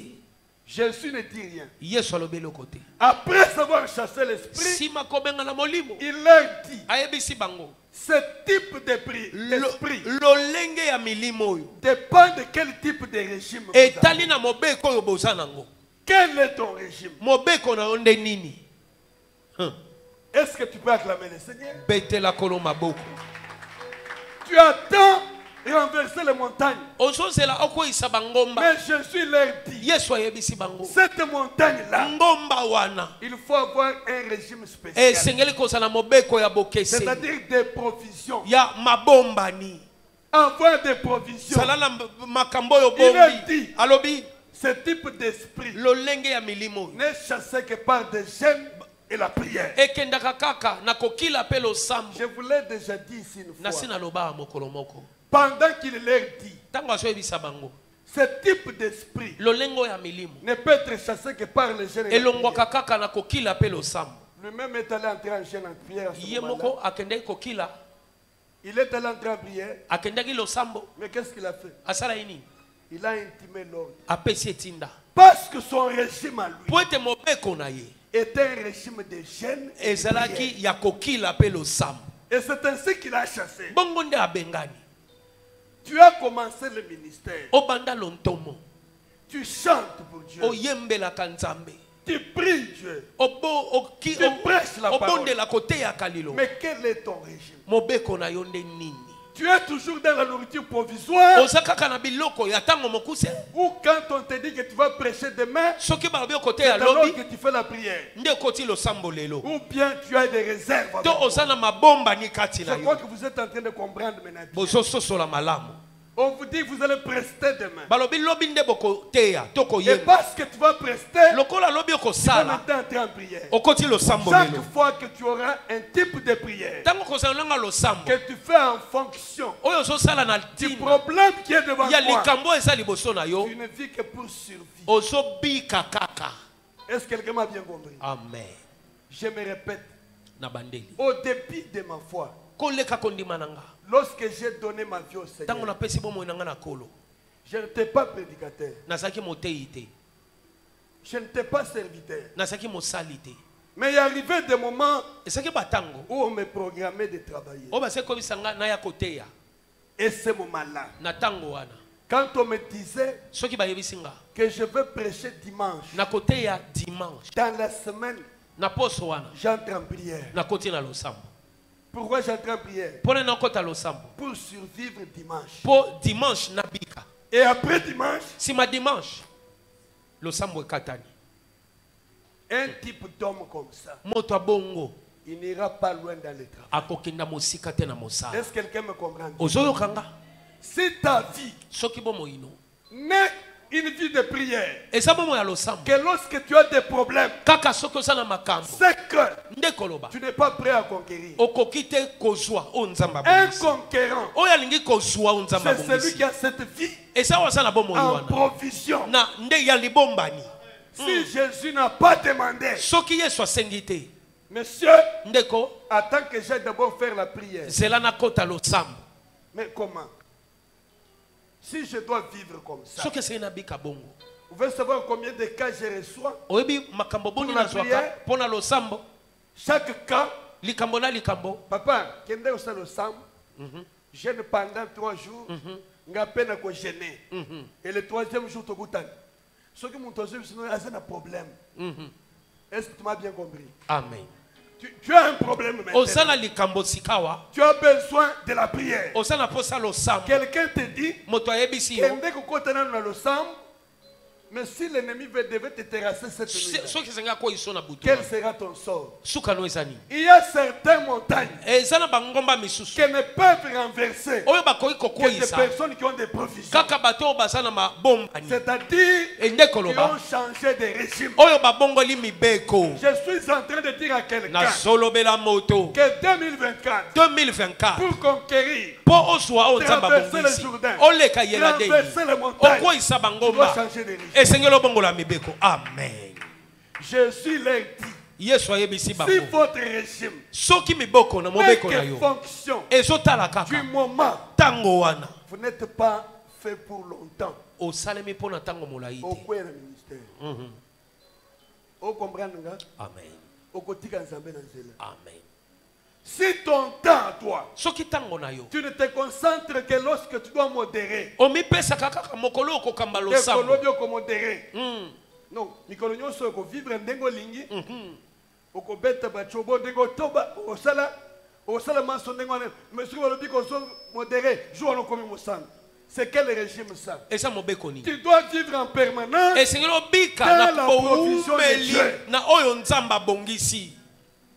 Jésus ne dit rien. Yesu alobi lokote. Après avoir chassé l'esprit, Sima kobenga na molimo. il leur dit, Ayebisi bango. ce type d'esprit Lolenge ya milimo oyo. dépend de quel type de régime vous Etali avez. na mobeko oyo boza nango. Quel est ton régime? Mobeko na yo nde nini? Est-ce que tu peux acclamer le Seigneur? Betela kolo maboko. Tu attends renverser les montagnes. Ozozela okoyisa bangomba. Mais Jésus leur dit, Yesu ayebisi bango. cette montagne-là, Ngomba wana. il faut avoir un régime spécial. Esengeli kozala mobeko ya bokese. C'est-à-dire des provisions. Ya mabombani. Avoir des provisions. Sala na makambo oyo Il a dit, bombi. Alobi ce type d'esprit lolenge ya milimo. n'est chassé que par des jeunes et la prière. ekendaka kaka na kokila pe losambo. Je vous l'ai déjà dit ici une Na fois. sina loba mokolo moko. Pendant qu'il leur dit, Tango azoyebisa bango. ce type d'esprit Lolengo ya milimo. ne peut être chassé que par le jeûne et la Elongwaka prière. kaka na kokila pe losambo. Lui-même est allé entrer en jeûne en prière à ce Ye moment-là. moko akendeki kokila, Il est allé entrer en prière, akendeki losambo, mais qu'est-ce qu'il a fait? asala ini? Il a intimé l'ordre. Apesi etinda. Parce que son régime à lui Po ete mobeko na ye était un régime de jeûne et de prière. ezalaki ya kokila pe losambo. Et c'est ainsi qu'il a chassé. Bongo nde abengani. Tu as commencé le ministère. Obanda lontomo. Tu chantes pour Dieu. Oyembelaka nzambe. Tu pries Dieu. Tu prêches la parole. obondela koteya kalilo. Mais quel est ton régime? Mobeko na yo nde nini? Tu es toujours dans la nourriture provisoire. Oza kaka na biloko ya tango mokuse. Ou quand on te dit que tu vas prêcher demain, Soki balobi c'est okoteya alors lobi que tu fais la prière. nde okoti losambo lelo. Ou bien tu as des réserves. avec To toi. oza na mabomba ni kati na Je crois yo. que vous êtes en train de comprendre maintenant. Bozososola malamu. On vous dit que vous allez prester demain. Balobi lobi nde bokoteya to Et koyemba. parce que tu vas prester, Lokola lobi tu vas okosala maintenant entrer en prière. okoti losambo Chaque lelo. fois que tu auras un type de prière Tango kozala nanga losambo. que tu fais en fonction Oyo ozosala na du ntina problème qui est devant ya toi, likambo eza liboso na yo tu ne vis que pour survivre. ozobika kaka. Est-ce que quelqu'un m'a bien compris? Amen. Je me répète, Na bandeli. au début de ma foi, Koleka kondima nanga. lorsque j'ai donné ma vie au Tango Seigneur, na pesi bomo nanga na kolo. je n'étais pas prédicateur, Nazaki motei te. je n'étais pas serviteur. Nazaki mosali te. Mais il est arrivé des moments Esaki batango. où on me programmait de travailler. O base kobisanga na ya koteya. Et ce moment-là, Na tango wana. quand on me disait Soki bayebisinga. que je veux prêcher dimanche, Na koteya dimanche. dans la semaine, Na poso wana. j'entre en prière. Na koti na losambo. Pourquoi j'entre en prière? Pone na kota losambo. Pour survivre dimanche. Po dimanche na bika. Et après dimanche, Sima dimanche. Losambo ekatani. un type d'homme comme ça, Moto abongo. il n'ira pas loin dans le travail. Akokenda mosika te na mosala. Est-ce que quelqu'un me comprend? Ozoyokanga. Si ta vie Soki bomo ino. n'est une vie de prière, Eza bomo ya losambo. que lorsque tu as des problèmes, Kaka soki oza na makambo. c'est que Nde koloba. tu n'es pas prêt à conquérir. Okoki te kozwa o nzamba Un bongisi. conquérant, Oyo alingi kozwa o nzamba c'est celui bongisi. qui a cette vie Eza waza na bomo en wana. provision. Na nde ya libombani. Si Jésus n'a pas demandé, Soki Yesu asengi te. monsieur, Ndeko attends que j'aille d'abord faire la prière. zela na kota losambo. Mais comment? Si je dois vivre comme ça, Soki esengi na bika bongo. vous voulez savoir combien de cas je reçois? Oyebi makambo boni Pour la nazwaka prière. mpona losambo. Chaque cas, Likambo na likambo. papa, kende au salon sam, jeûne pendant 3 jours, nga peine à gêner. Et le 3e jour, tu as ce qui m'ont un problème. Est-ce que tu m'as bien compris? Amen. Tu as un problème maintenant. Osala likambo sikawa. Tu as besoin de la prière. Osala posa losambo. Quelqu'un te dit, Moto ayebisi yo. kende kokotana na lo sam, mais si l'ennemi devait te terrasser cette nuit, Soki esengi akoyiso na butu. quel sera ton sort? Suka no ezani. Il y a certaines montagnes Eza na bangomba misusu. qui ne peuvent renverser Oyo bakoki que des kokweyisa. personnes qui ont des provisions. Kaka bato oyo baza na mabombani. C'est-à-dire Ende qui koloba. ont changé de régime. Oyo babongoli mibeko. Je suis en train de dire à quelqu'un Nazolobela moto. que 2024, 2024. pour conquérir, Po ozwa o nzamba traverser le bongisi. Jourdain, Oleka yela dei. traverser les montagnes, Okoyisa tu dois bangomba. changer de régime. Esengelo bongola mibeko. Amen. Je suis leur dit, Yesu ayebisi si bango. votre régime Soki miboko na n'est mobeko na que yo. fonction Ezotala du kaka. moment, Tango wana. vous n'êtes pas fait pour longtemps. Osalemi mpona tango molai Au te. coin du ministère. Vous comprenez? Amen. Au quotidien, Nzambe na nzela. Amen. Si ton temps à toi, Soki tango na yo. tu ne te concentres que lorsque tu dois modérer. Omipesaka kaka mokolo okokamba Que losambo. kolobi okomodérer. Mm. Non, mikolo nyonso okovivre ndenge olingi. Okobeta bachobo ndenge otoba osala maso ndenge wana. Mais soki balobi kozomodérer, jour wana okomi mosanga. C'est quel régime ça? Eza mobeko nini? Tu dois vivre en permanence. Esengeli obika Dans na la provision de boumeli Dieu. na oyo nzamba bongisi.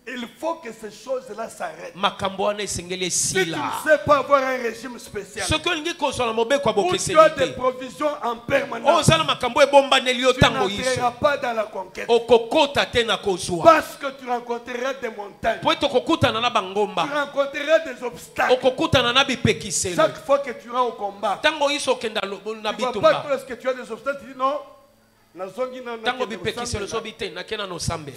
Il faut que ces choses-là s'arrêtent. makambo wana esengeli Si tu ne esila sais pas avoir un régime spécial, soki olingi kozwa na mobeko ya où tu bokeseli as des te provisions en oyo permanence, oza na makambo ebombaneli yo tu ntango n'entreras yiso pas dans la conquête. okokota te na kozwa Parce que tu rencontreras des montagnes. po ete okokutana na Tu bangomba rencontreras des obstacles. okokutana na bipekiselo Chaque fois que tu iras au combat, ntango yiso okenda na tu ne vois pas que bitumba lorsque tu as des obstacles, tu dis non. ntango bipekiselo ezobi te nakenda na osambe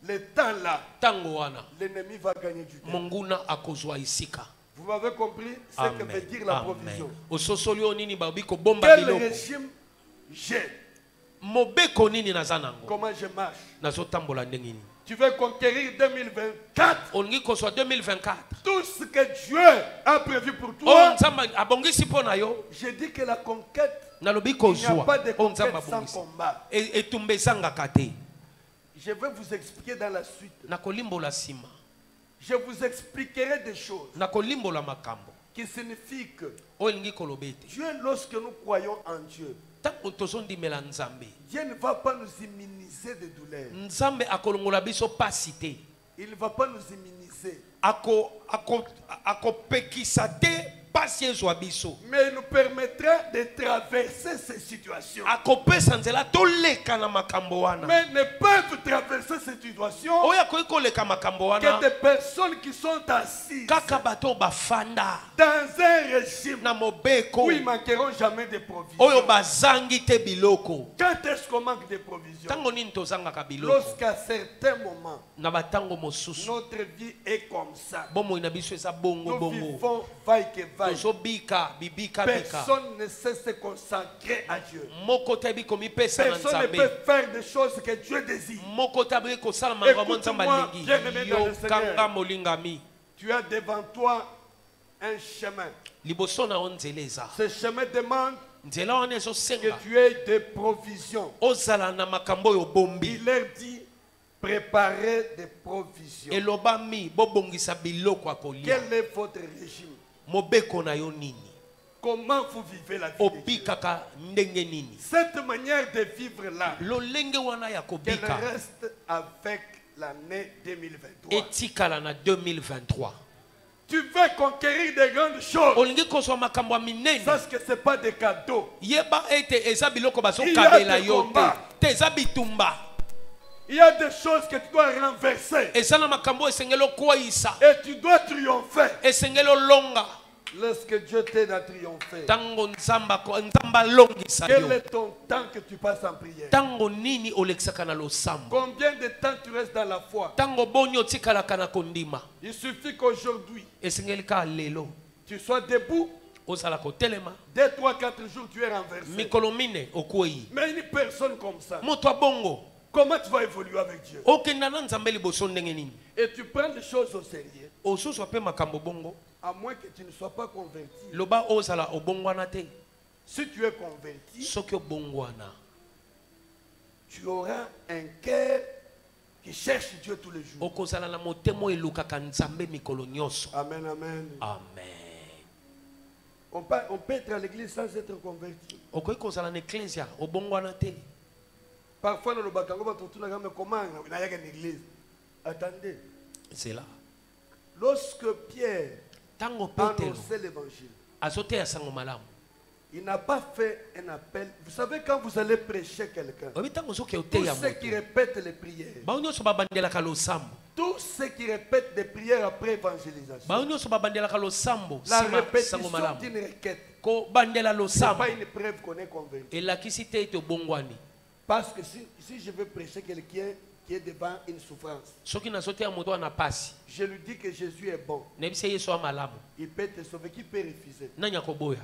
Le temps là, ntango wana l'ennemi va gagner du temps. monguna akozwa esika Vous m'avez compris ce que veut dire la provision. ososoli oyo nini babi kobomba Quel biloko régime j'ai? mobeko nini naza nango Comment je marche? nazotambola ndenge nini Tu veux conquérir 2024? olingi kozwa 2024 Tout ce que Dieu a prévu pour oyo toi, nzambe abongisi mpo na yo je dis que la conquête, nalobi il n'y a kozwa pas de oyo nzambe conquête sans abongisi combat. etumba ezangaka te Je vais vous expliquer dans la suite. nakolimbola nsima Je vous expliquerai des choses nakolimbola makambo qui signifient que oyo elingi koloba ete Dieu, lorsque nous croyons en Dieu, ntango tozondimela nzambe Dieu ne va pas nous immuniser de douleur. nzambe akolongola biso pasi te Il ne va pas nous immuniser. akopekisa te pasi ezwa biso Mais il nous permettra de traverser ces situations. akopesa nzela toleka na makambo wana Mais ne peuvent traverser ces situations oyo akoki koleka makambo que wana des personnes qui sont assises kaka bato bafanda dans un régime na mobeko où ils ne manqueront jamais de provisions. oyo bazangi te biloko Quand est-ce qu'on manque de provisions? ntango nini tozangaka biloko Lorsqu'à certains moments, na batango mosusu notre vie est comme ça. bomoi na biso eza bongo Nous bongo vivons vaille que vaille. tozobika bibika bika Personne ne sait se consacrer à Dieu. moko te abi komipesa na Personne ne nzambe peut faire des choses que Dieu désire. moko te abi kosala makambo nzambe Écoute-moi, alingi bien-aimé dans le Seigneur. yokanga molingami Tu as devant toi un chemin. liboso na yo nzela eza Ce chemin demande nzela wana que ezosenga tu aies des provisions. ozala na makambo oyo bombi Il leur dit, préparez des provisions. elobami bobongisa biloko ya kolia Quel est votre régime? mobeko na yo nini Comment vous vivez la vie de Dieu? obikaka ndenge nini Cette manière de vivre là, lolenge wana ya qu'elle kobika reste avec l'année 2023. etikala na 2023 Tu veux conquérir des grandes choses. olingi kozwa makambo ya minene Sache que ce n'est pas des cadeaux. yeba ete eza biloko Il y a bazokabela des yo combats. te eza bitumba Il y a des choses que tu dois renverser. eza na makambo esengeli okweyisa Et tu dois triompher. esengeli olonga Lorsque Dieu t'aide à triompher, ntango nzambe alongisa quel yo est ton temps que tu passes en prière? ntango nini olekisaka na losambo Combien de temps tu restes dans la foi? ntango boni otikalaka na kondima Il suffit qu'aujourd'hui, esengeli kaka lelo tu sois debout. ozala kotelema 2, 3, 4 jours, tu es renversé. mikolo mine okweyi Mais une personne comme ça, moto abongo comment tu vas évoluer avec Dieu? okenda na nzambe liboso ndenge nini Et tu prends les choses au sérieux, osusu mpe makambo bongo à moins que tu ne sois pas converti. loba ozala obongwana te Si tu es converti, soki obongwana tu auras un cœur qui cherche Dieu tous les jours. okozala na motema oyo elukaka nzambe mikolo nyonso Amen, amen. amen On peut être à l'église sans être converti. okoki kozala na eklesia obongwana te Parfois, nous nous comment on a une église. Attendez. c'est là Lorsque Pierre ntango petelo annonçait l'évangile, azoteya sango malamu il n'a pas fait un appel. Vous savez, quand vous allez prêcher quelqu'un, oyebi ntango soki tous oteya ceux qui moto répètent les prières, bao nyonso babandelaka losambo tous ceux qui répètent des prières après évangélisation, bao nyonso babandelaka losambo la nsima répétition sango malamu d'une requête, kobandela ce n'est losambo pas une preuve qu'on est converti. elakisi te ete obongwani Parce que si je veux prêcher quelqu'un qui est devant une souffrance, soki nazoteya moto wana pasi je lui dis que Jésus est bon, nayebisa yesu ya malamu il peut te sauver, qui peut refuser? nani akoboya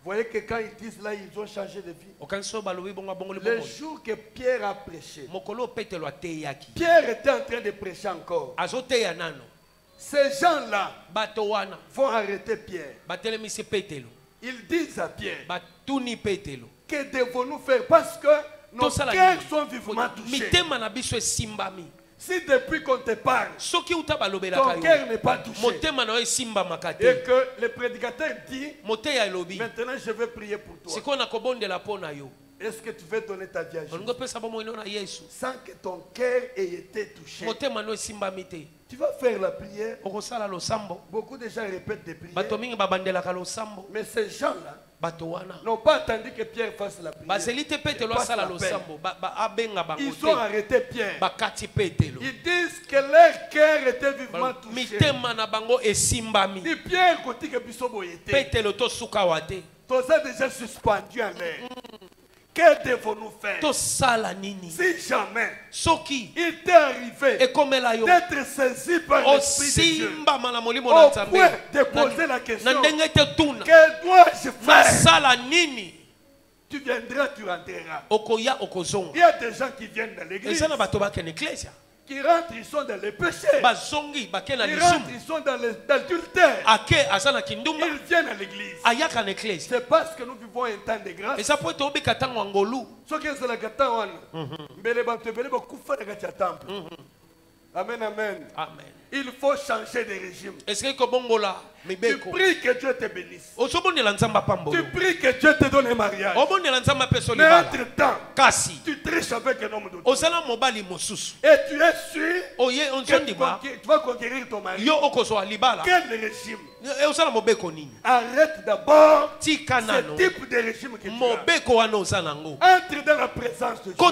Vous voyez que quand ils disent là, ils ont changé de vie. okanisi oyo balobi bongo abongoli Le bongo jour que Pierre a prêché, mokolo oyo petelo ateyaki Pierre était en train de prêcher encore. azoteya nano Ces gens-là bato wana vont arrêter Pierre. batelemisi petelo Ils disent à Pierre, batuni petelo que devons-nous faire? Parce que nos tosala cœurs nini? sont vivement touchés. mitema na biso esimbami Si depuis qu'on te parle, soki uta balobelaka ton yo cœur n'est pas touché, motema na yo esimbamaka te et que le prédicateur dit, moteya elobi maintenant je vais prier pour toi. sikoyo nakobondela mpo na yo Est-ce que tu veux donner ta vie à Jésus sans que ton cœur ait été touché? Tu vas faire la prière. Beaucoup de gens répètent des prières. Mais ces gens-là n'ont pas attendu que Pierre fasse la prière. Ils ont arrêté Pierre. Ils disent que leur cœur était vivement touché. Et Pierre, quand il était, tu as déjà suspendu en l'air. Que devons-nous faire? Si jamais il t'est arrivé d'être saisi par l'Esprit de Dieu au point de poser la question, que dois-je faire? Tu viendras, tu rentreras. Il y a des gens qui viennent dans l'église, qui rentrent, ils sont dans les péchés. Ils rentrent, ils sont dans l'adultère. Ils viennent à l'église. C'est parce que nous vivons un temps de grâce. Amen, amen. Il faut changer de régime. Tu pries que Dieu te bénisse. Tu pries que Dieu te donne un mariage. Mais entre-temps, tu triches avec un homme d'autre. Et tu es sûr que tu vas conquérir ton mari. Quel régime? Arrête d'abord ce type de régime que tu as. Entre dans la présence de Dieu.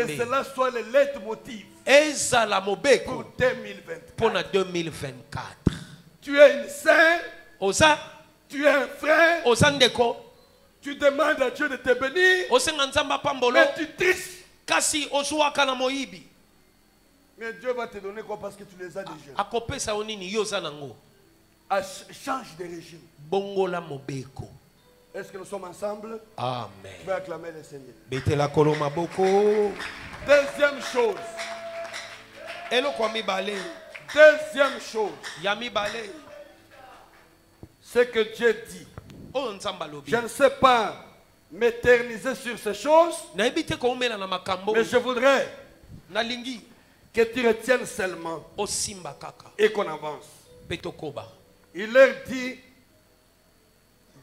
Que cela soit le leitmotiv pour 2024. Tu es une sœur, tu es un frère, tu demandes à Dieu de te bénir, mais tu triches. Mais Dieu va te donner quoi parce que tu les as déjà. Change de régime. Est-ce que nous sommes ensemble? Amen. Je vais acclamer le Seigneur. Deuxième chose. Deuxième chose. Ce que Dieu dit. Je ne sais pas m'éterniser sur ces choses, mais je voudrais que tu retiennes seulement et qu'on avance. Il leur dit,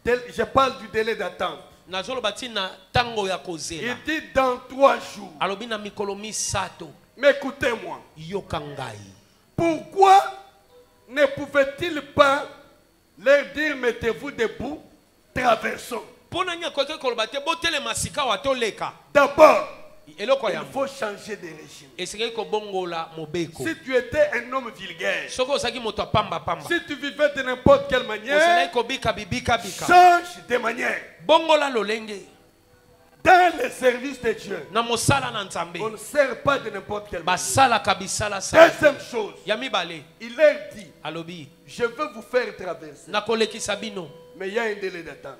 je parle du délai d'attente. Il dit dans 3 jours. Mais écoutez-moi. Pourquoi ne pouvait-il pas leur dire mettez-vous debout, traversons? D'abord, il faut changer de régime. Si tu étais un homme vulgaire, si tu vivais de n'importe quelle manière, change de manière. Dans le service de Dieu, on ne sert pas de n'importe quelle manière. Deuxième chose, il leur dit, je veux vous faire traverser. Mais il y a un délai d'attente.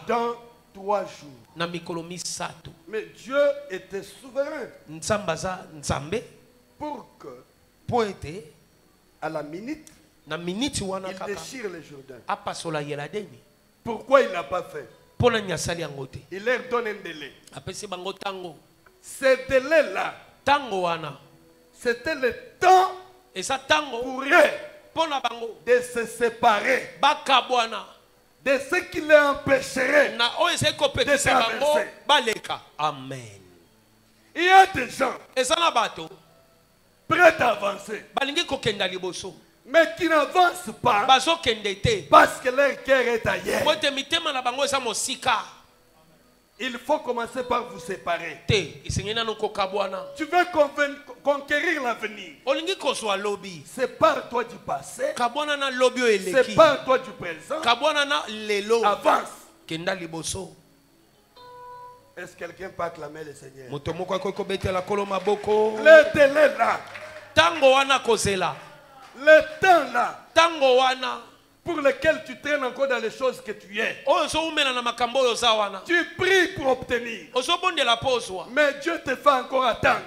Dans 3 jours. Mais Dieu était souverain pour que à la minute il déchire le Jourdain. Pourquoi il n'a pas fait? Il leur donne un délai. Ce délai-là, c'était le temps pour eux de se séparer de ce qui les empêcherait de traverser. Amen. Il y a des gens prêts à avancer, mais qui n'avancent pas parce que leur cœur est ailleurs. Il faut commencer par vous séparer. Tu veux conquérir l'avenir. C'est par toi du passé. C'est par toi du présent. Avance. Est-ce que quelqu'un peut acclamer le Seigneur? Le délai là. Le temps là. Pour lequel tu traînes encore dans les choses que tu es. Tu pries pour obtenir. Mais Dieu te fait encore attendre.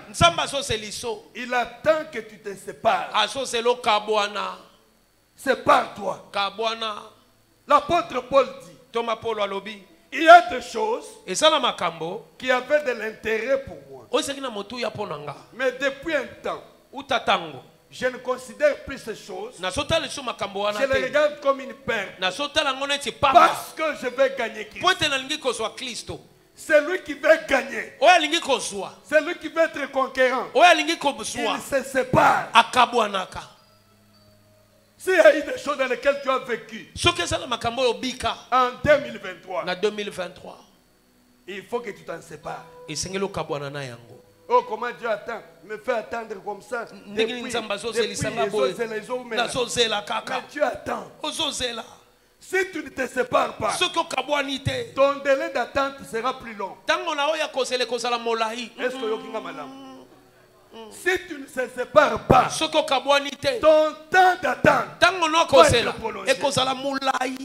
Il attend que tu te sépares. Sépare-toi. L'apôtre Paul dit, il y a des choses qui avaient de l'intérêt pour moi. Mais depuis un temps, je ne considère plus ces choses. nazotala lisusu makambo wana Je les te regarde comme une perte. nazotala yango neti pamba Parce que je vais gagner Christ. po ete nalingi kozwa kristo Celui qui veut gagner, oyo alingi kozwa celui qui veut être conquérant, oyo alingi il kozwa se sépare. akabwanaka S'il y a eu des choses dans lesquelles tu as vécu soki eza na makambo oyo obika en 2023, na 2023 il faut que tu t'en sépares. esengeli okabwana na yango Oh, comment Dieu attend, me fait attendre comme ça. ndenge nini nzambe azozelisanga boye Mais nazozela kaka Dieu attend. ozozela Si tu ne te sépares pas, soki okabwani te ton délai d'attente sera plus long. ntango na oyo ya kozela ekozala molai Est-ce que yokinga madame? Si tu ne te sépares pas, soki okabwani te ton temps d'attente, ntango na okozela prolongé. ekozala molai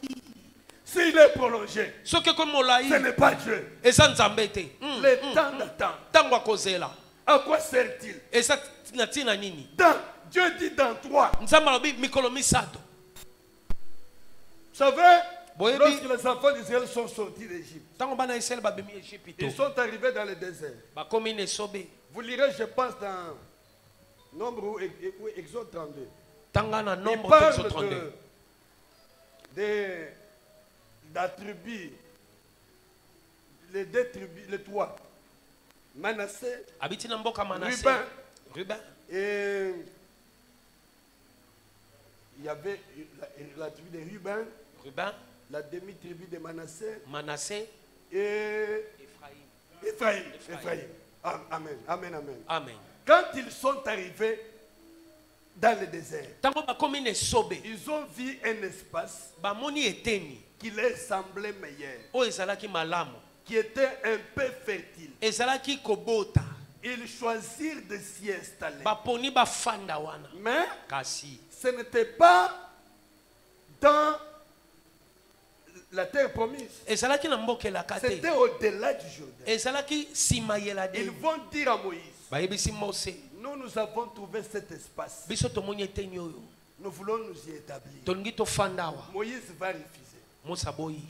s'il est prolongé, soki eko ce molai n'est pas Dieu. eza nzambe te Le temps d'attente, ntango akozela à quoi sert-il? eza na ntina nini Dieu dit dans 3. nzambe alobi mikolo misato Vous savez, Boyebi. lorsque les enfants d'Israël sont sortis d'Égypte, ntango bana ya israele babemi ejipito ils sont arrivés dans le désert. bakomi na esobe Vous lirez, je pense, dans Nombre ou Exode 32. tanga na Il nombre parle texte 32 de la tribu, les deux tribus, les trois, Manassé abiti na mboka manase Ruben. ruben et il y avait la tribu de Ruben, ruben la demi-tribu de Manassé manase et ephraim Ephraïm. Amen, amen, amen. amen Quand ils sont arrivés dans le désert, ntango bakomi na esobe ils ont vu un espace bamoni eteni qui leur semblait meilleur, oyo ezalaki malamu qui était un peu fertile. ezalaki kobota Ils choisirent de s'y installer. baponi bafanda wana Mais kasi ce n'était pas dans la terre promise. ezalaki na mboka elaka te C'était au-delà du Jourdain. ezalaki nsima yela Ils de vont dire à Moïse, bayebisi mose nous avons trouvé cet espace. biso tomoni eteni oyo Nous voulons nous y établir. tolingi tofanda awa Moïse va refuser. mose aboyi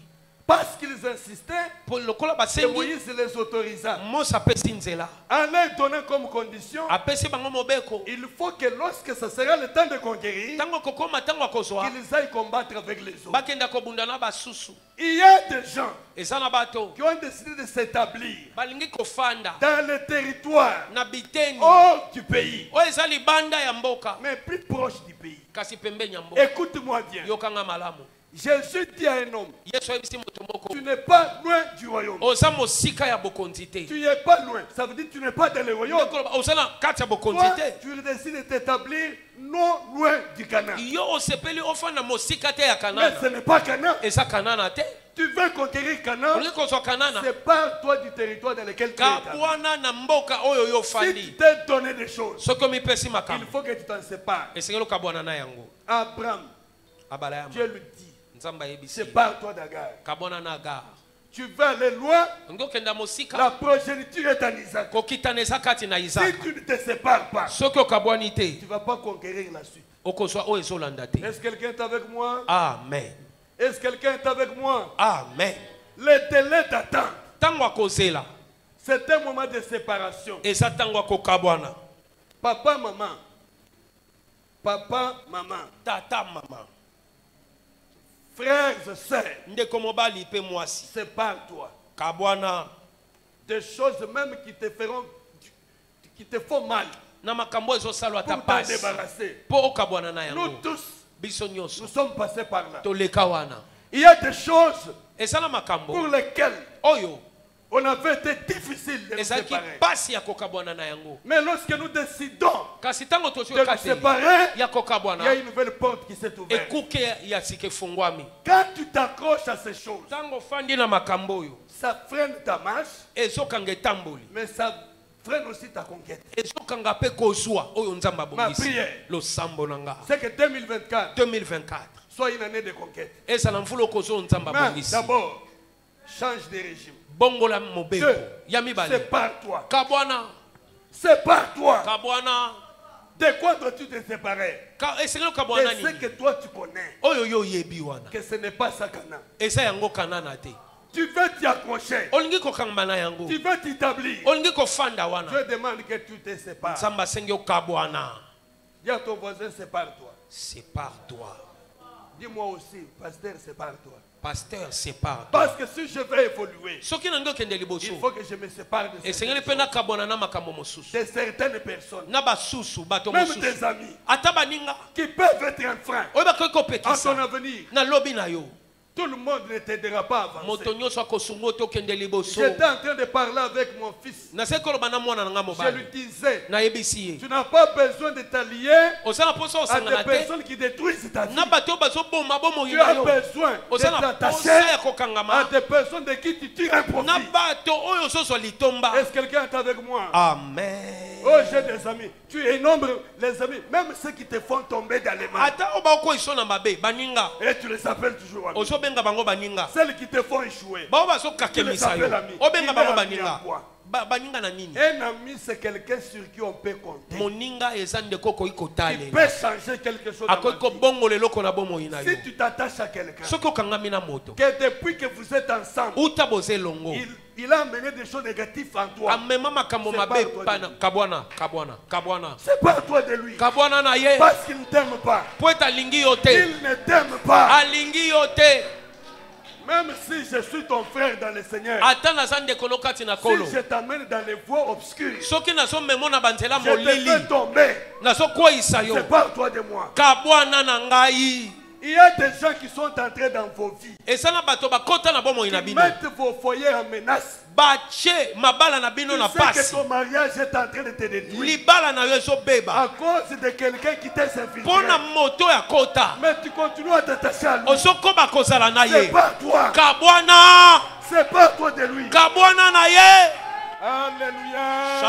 Parce qu'ils insistaient, po lokola et basengi Moïse les autorisa. mose apesi nzela En leur donnant comme condition, apesi bango mobeko il faut que lorsque ce sera le temps de conquérir, ntango kokoma ntango akozwa qu'ils aillent combattre avec les autres. bakenda kobunda na basusu Il y a des gens eza na bato qui ont décidé de s'établir balingi kofanda dans le territoire na biteni hors du pays, oyo eza libanda ya mboka mais plus proche du pays. kasi pembeni ya mboka Écoute-moi bien. yokanga malamu Jésus dit à un homme, yesu ayebisi moto moko tu n'es pas loin du royaume. oza mosika ya bokonzi te Tu n'es pas loin. Ça veut dire que tu n'es pas dans le royaume. Ndeko, oza na kati ya bokonzi Toi, te tu décides de t'établir non loin du Canaan. yo osepeli ofanda mosika te ya Mais kanana ce n'est pas Canaan. eza kanana te Tu veux conquérir Canaan, olingi kozwa kanana sépare-toi du territoire dans lequel tu es établi. kabwana na mboka oyo yo Si tu ofandi t'es donné des choses, soki omipesi il makambo faut que tu t'en sépares. esengeli okabwana na yango Abraham, abala ya Dieu lui dit, nzambe ayebisi sépare-toi d'Agar. kabwana na agar Tu veux aller loin, olingi okenda mosika la progéniture est en Isaac. kokitana eza kati na Si isaka tu ne te sépares pas, soki okabwani te tu ne vas pas conquérir la suite. okozwa oyo ezolanda te Est-ce que quelqu'un est avec moi? amen Est-ce que quelqu'un est avec moi? amen Le délai d'attente, ntango akozela c'est un moment de séparation. eza ntango akokabwana Papa, maman. Papa, maman. tata mama Frères et sœurs, ndeko mobali mpe mwasi sépare-toi. kabwana Des choses même qui te font mal na makambo ezosalwa ata pour t'en pasi débarrasser. mpo okabwana na Nous yango tous, biso nyonso nous sommes passés par là. toleka wana Il y a des choses eza na pour makambo lesquelles oyo on avait été difficile de nous ezalaki séparer. pasi ya kokabwana na yango Mais lorsque nous décidons kasi ntango de tozwi nous okateli séparer, ya il y a kokabwana une nouvelle porte qui s'est ouverte. ekuke ya sika efungwami Quand tu t'accroches à ces choses, ntango ofandi na makambo oyo ça freine ta marche, ezokanga etamboli mais ça freine aussi ta conquête. ezokanga mpe kozwa oyo nzambe Ma abongisi prière, losambo na nga c'est que 2024 2024 soit une année de conquête. ezala mvula okozwa oyo nzambe Mais abongisi d'abord, change de régime. bongola mobeko Deux, ya mibale sépare-toi. kabwana Sépare-toi. kabwana De quoi dois-tu te séparer? esengeli De kabwana ce nini que toi tu connais, oyo yo oyebi wana que ce n'est pas ça Canaan. eza yango kanana te Tu veux t'y accrocher, olingi kokamba na yango tu veux t'établir. olingi kofanda Je wana demande que tu te sépares. nzambe asengi okabwana Dis à ton voisin, sépare-toi. Sépare-toi. Dis-moi aussi, pasteur, sépare-toi. Pasteur, sépare-toi. Parce que si je veux évoluer, Ce qui n'a pas il faut que je me sépare de et Seigneur, certaines personnes, même tes amis, qui peuvent être un frein à ton avenir. Tout le monde ne t'aidera pas à avancer. J'étais en train de parler avec mon fils. Je lui disais, tu n'as pas besoin de t'allier à des personnes qui détruisent ta vie. Tu as besoin de t'attacher à des personnes de qui tu tires un profit. Est-ce que quelqu'un est avec moi? Amen. Oh, j'ai des amis. Tu énombres les amis, même ceux qui te font tomber dans les mains. Et tu les appelles toujours amis. Celles qui te font échouer, tu les appelles amis. Un ami, c'est quelqu'un sur qui on peut compter. Il peut changer quelque chose dans ta vie. Si tu t'attaches à quelqu'un, que depuis que vous êtes ensemble, il a amené des choses négatives en toi, c'est pas toi de lui. Parce qu'il ne t'aime pas. Il ne t'aime pas. Même si je suis ton frère dans le Seigneur, si je t'amène dans les voies obscures, je te fais tomber, c'est pas toi de moi. Il y a des gens qui sont entrés dans vos vies, qui mettent vos foyers en menace. Tu sais que ton mariage est en train de te détruire à cause de quelqu'un qui t'a infiltré. Mais tu continues à t'attacher à lui. C'est pas toi. C'est pas toi de lui. Alléluia.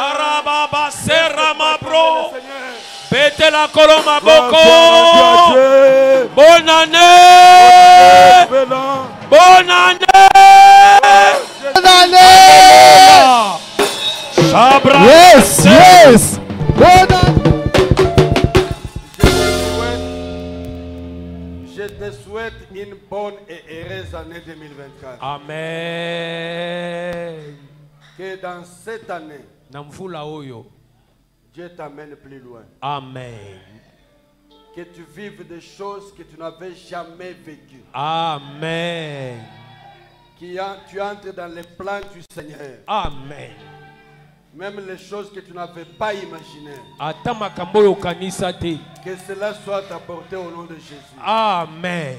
Bete la colomba boko. Bonne année. Bonne année. Bonne année. Yes, yes. Bonne année. Je te souhaite une bonne et heureuse année 2024. Amen. Que dans cette année, Dieu t'amène plus loin. Amen. Que tu vives des choses que tu n'avais jamais vécues. Amen. Tu entres dans les plans du Seigneur. Amen. Même les choses que tu n'avais pas imaginées. Que cela soit apporté au nom de Jésus. Amen.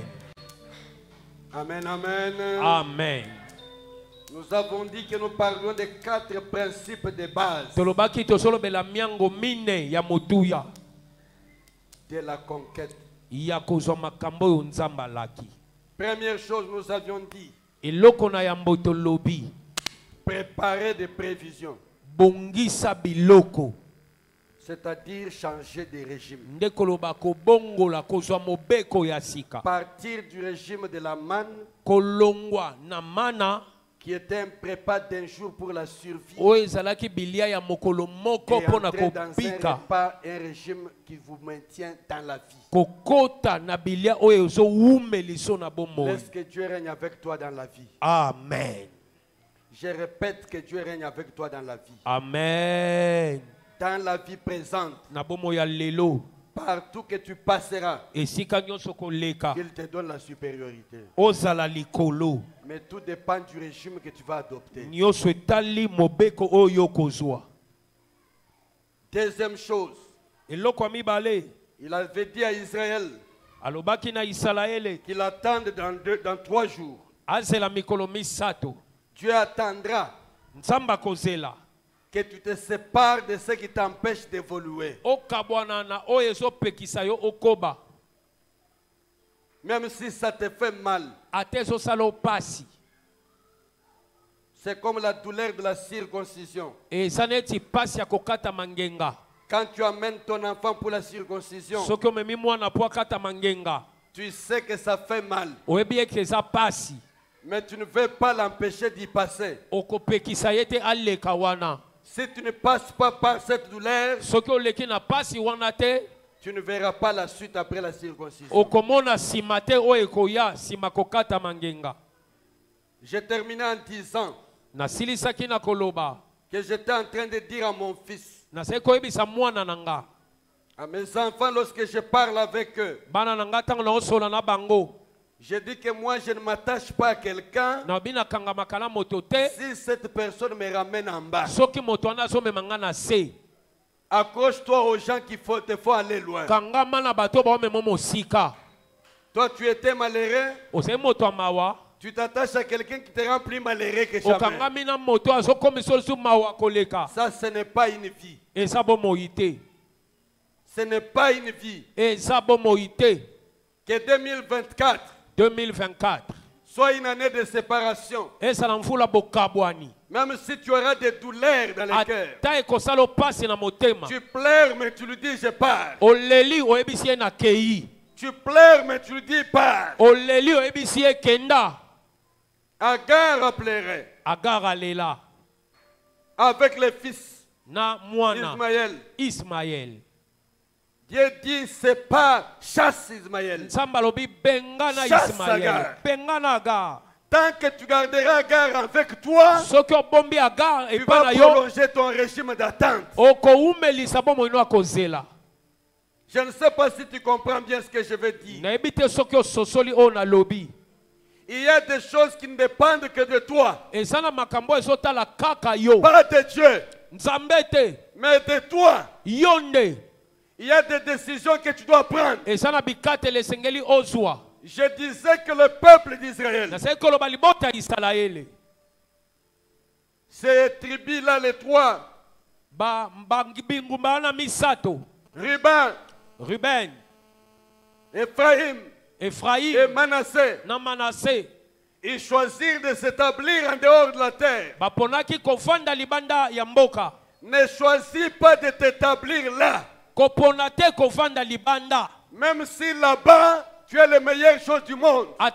Amen, amen. Amen. Nous avons dit que nous parlions de 4 principes de base de la conquête. Première chose, nous avions dit préparer des prévisions, c'est-à-dire changer de régime. Partir du régime de la manne qui était un prépa d'un jour pour la survie, et entrer dans un repas, un régime qui vous maintient dans la vie. Laisse que Dieu règne avec toi dans la vie. Amen. Je répète que Dieu règne avec toi dans la vie. Amen. Dans la vie présente, partout que tu passeras, qu'il te donne la supériorité. Mais tout dépend du régime que tu vas adopter. Deuxième chose, il avait dit à Israël qu'il attende dans 3 jours. Dieu attendra que tu te sépares de ce qui t'empêche d'évoluer. Même si ça te fait mal. C'est comme la douleur de la circoncision. Quand tu amènes ton enfant pour la circoncision, tu sais que ça fait mal. Mais tu ne veux pas l'empêcher d'y passer. Si tu ne passes pas par cette douleur, tu ne verras pas la suite après la circoncision. J'ai terminé en disant que j'étais en train de dire à mon fils, À mes enfants, lorsque je parle avec eux, bana na nga ntango naosola na bango je dis que moi je ne m'attache pas à quelqu'un nabi nakangamaka na moto te si cette personne me ramène en bas. soki moto wana azomema na se. Accroche-toi aux gens qui te font aller loin. Kangama na bato baomema mosika. Toi tu étais malheureux, ozali moto ya mawa tu t'attaches à quelqu'un qui te rend plus malheureux que jamais. okangami na moto azokomisa lisusu mawa koleka. Ça, ce n'est pas une vie. Eza bomoi te. Ce n'est pas une vie. Eza bomoi te. Que 2024 soit une année de séparation. ezala mvula bokabwani. Même si tu auras des douleurs dans le cœur. Ata ekosala opasi na motema. Tu pleures mais tu lui dis je pars. Oleli oyebisi ye na kei. Tu pleures mais tu lui dis pars. Oleli oyebisi ye kenda. Agar a pleuré. Agar alela. Avec les fils na mwana Ismaël. Dieu dit c'est pas chasse Ismaël. Sambalobi bengana Ismaël. Bengana Agar. Tant que tu garderas Agar avec toi, tu vas prolonger ton régime d'attente. Je ne sais pas si tu comprends bien ce que je veux dire. Il y a des choses qui ne dépendent que de toi. Pas de Dieu. Mais de toi. Il y a des décisions que tu dois prendre. Je disais que le peuple d'Israël, ces tribus-là, les trois, Ruben, Ephraïm et Manassé, ils choisirent de s'établir en dehors de la terre. Ne choisis pas de t'établir là. Même si là-bas, tu es les meilleures choses du monde. Mieux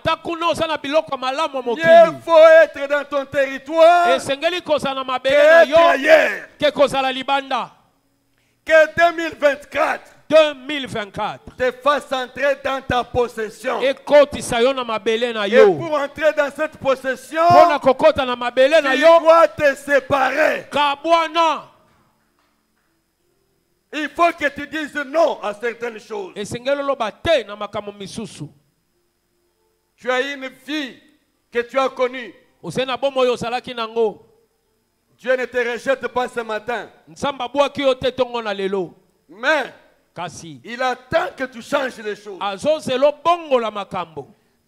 faut être dans ton territoire qu'être ailleurs. Que 2024 te fasse entrer dans ta possession. Et pour entrer dans cette possession, tu dois te séparer. Il faut que tu dises non à certaines choses. Tu as une vie que tu as connue. Dieu ne te rejette pas ce matin. Mais il attend que tu changes les choses.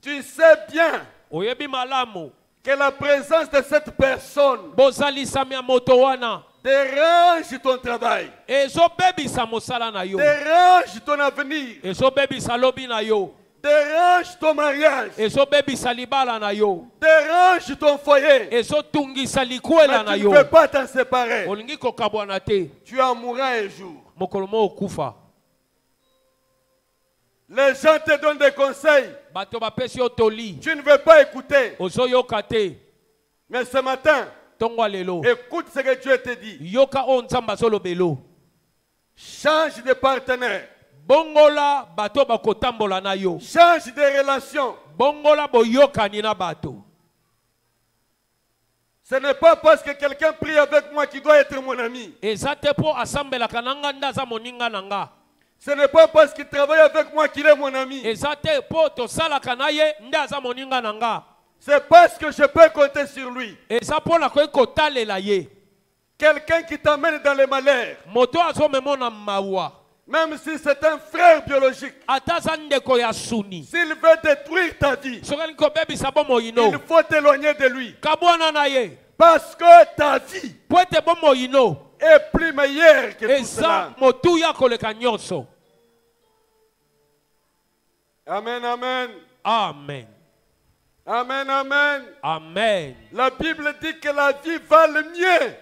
Tu sais bien que la présence de cette personne dérange ton travail, dérange ton avenir, dérange ton mariage, dérange ton foyer. Mais tu ne peux pas t'en séparer. Tu en mourras un jour. Les gens te donnent des conseils. Tu ne veux pas écouter. Mais ce matin, écoute ce que Dieu te dit. Change de partenaire. Change de relation. Ce n'est pas parce que quelqu'un prie avec moi qui doit être mon ami. Ce n'est pas parce qu'il travaille avec moi qu'il est mon ami. C'est parce que je peux compter sur lui. Quelqu'un qui t'amène dans les malheurs. Même si c'est un frère biologique. S'il veut détruire ta vie, il faut t'éloigner de lui. Parce que ta vie est plus meilleure que tout cela. Amen, amen. Amen. Amen, amen. Amen. La Bible dit que la vie va le mieux.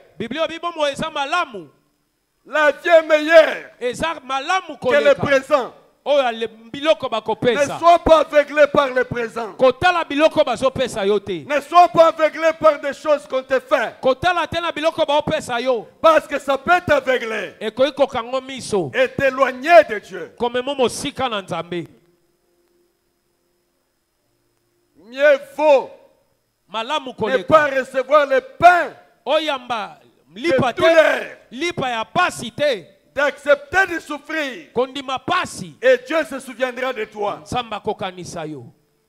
La vie est meilleure que le présent. Ne sois pas aveuglé par le présent. Ne sois pas aveuglé par des choses qu'on te fait. Parce que ça peut t'aveugler et t'éloigner de Dieu. Mieux vaut ne pas recevoir le pain de douleur d'accepter de souffrir. kondima pasi Et Dieu se souviendra de toi. nzambe akokanisa yo.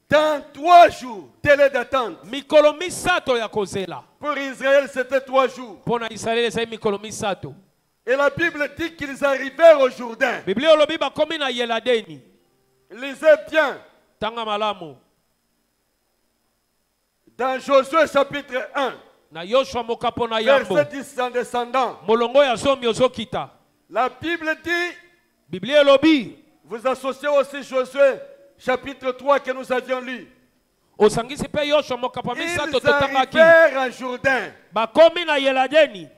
Dans 3 jours, délai d'attente. Mikolo misato ya kozela. Pour Israël, c'était 3 jours. Pona Israël ezali mikolo misato. Et la Bible dit qu'ils arrivèrent au Jourdain. Biblia olobi bakomi na Yeladeni. Lisez bien. Tanga malamu. Dans Josué chapitre 1, Na Yoshua mokapo na yambo. verset 10 en descendant. Molongo ya zomi ozokita. La Bible dit, Biblia olobi. vous associez aussi Josué chapitre 3 que nous avions lu. Osangisi pe Yoshua mokapo misato Ils totangaki. arrivèrent en Jourdain. Bakomi na Yeladeni.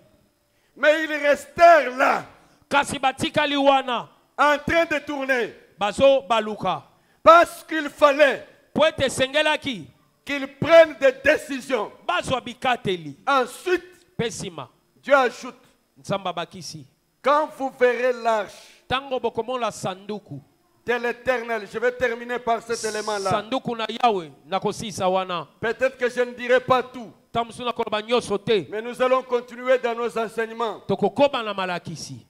Mais ils restèrent là, Kasi batikali wana. en train de tourner. Bazo baluka. Parce qu'il fallait Poete sengelaki. qu'ils prennent des décisions. Bazwa bikateli. Ensuite, Pesima. Dieu ajoute, Nzamba bakisi. quand vous verrez l'arche Tango bokomona sanduku. de l'Éternel, je vais terminer par cet élément-là. Sanduku na Yahweh nakosisa wana. Peut-être que je ne dirai pas tout, Tamsuna koloba nyoso te. mais nous allons continuer dans nos enseignements. Tokokoba na malakisi.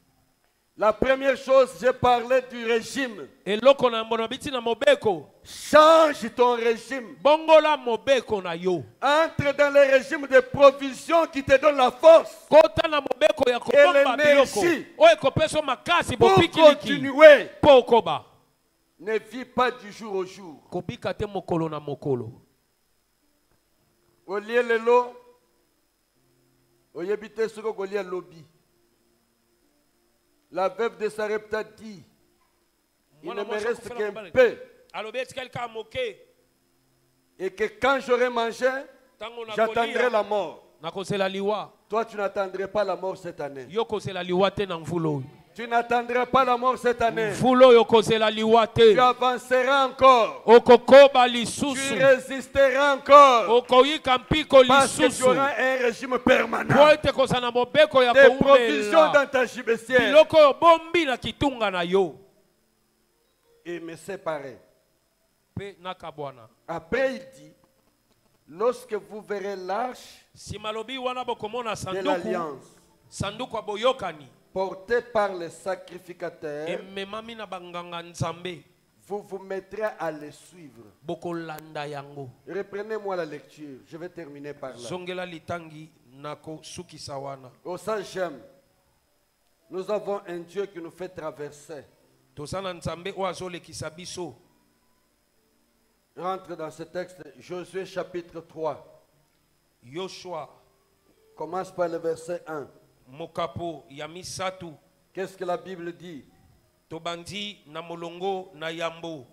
La première chose, j'ai parlé du régime. Eloko na mbono biti na mobeko. Change ton régime. Bongola mobeko na yo. Entre dans le régime de provision qui te donne la force Kota na mobeko ya kobomba biloko. l'énergie. Oye kopeso makasi pour bopikiliki. continuer. Po koba. Ne vis pas du jour au jour. Kobika te mokolo na mokolo. Au lieu de l'eau, au lieu de ce qu'on lit lobby. La veuve de Sarepta dit, il ne me reste qu'un peu. Alobi quelqu'un moqué. Et que quand j'aurai mangé, Tango na j'attendrai la mort. Na kosela liwa. Toi, tu n'attendrais pas la mort cette année. Yo kosela liwa te na mvulo. Tu n'attendras pas la mort cette année. Mvulo yo kosela liwa te. Tu avanceras encore. Okokoba Tu lisusu. résisteras encore. Okoyika mpiko Parce que tu lisusu. auras un régime permanent. Po ete kozala mobeko ya Des provisions koumela. dans ta gibecière. Biloko yo bombi na kitunga na yo. Et me séparer. Pe nakabwana. Après, il dit, lorsque vous verrez l'arche Simalobi wana bokomona de sanduku. l'alliance Sanduku ya boyokani. portée par les sacrificateurs, Ememami na banganga nzambe. vous vous mettrez à les suivre. Bokolanda yango. Reprenez-moi la lecture. Je vais terminer par là. Zongela litangi nako sukisa wana. Au Saint-Gem, nous avons un Dieu qui nous fait traverser. Tosana nzambe oazo lekisa biso. Rentre dans ce texte, Josué chapitre 3. Yoshua Commence par le verset 1. mokapo ya misatu. Qu'est-ce que la Bible dit? Tobandi na molongo na yambo.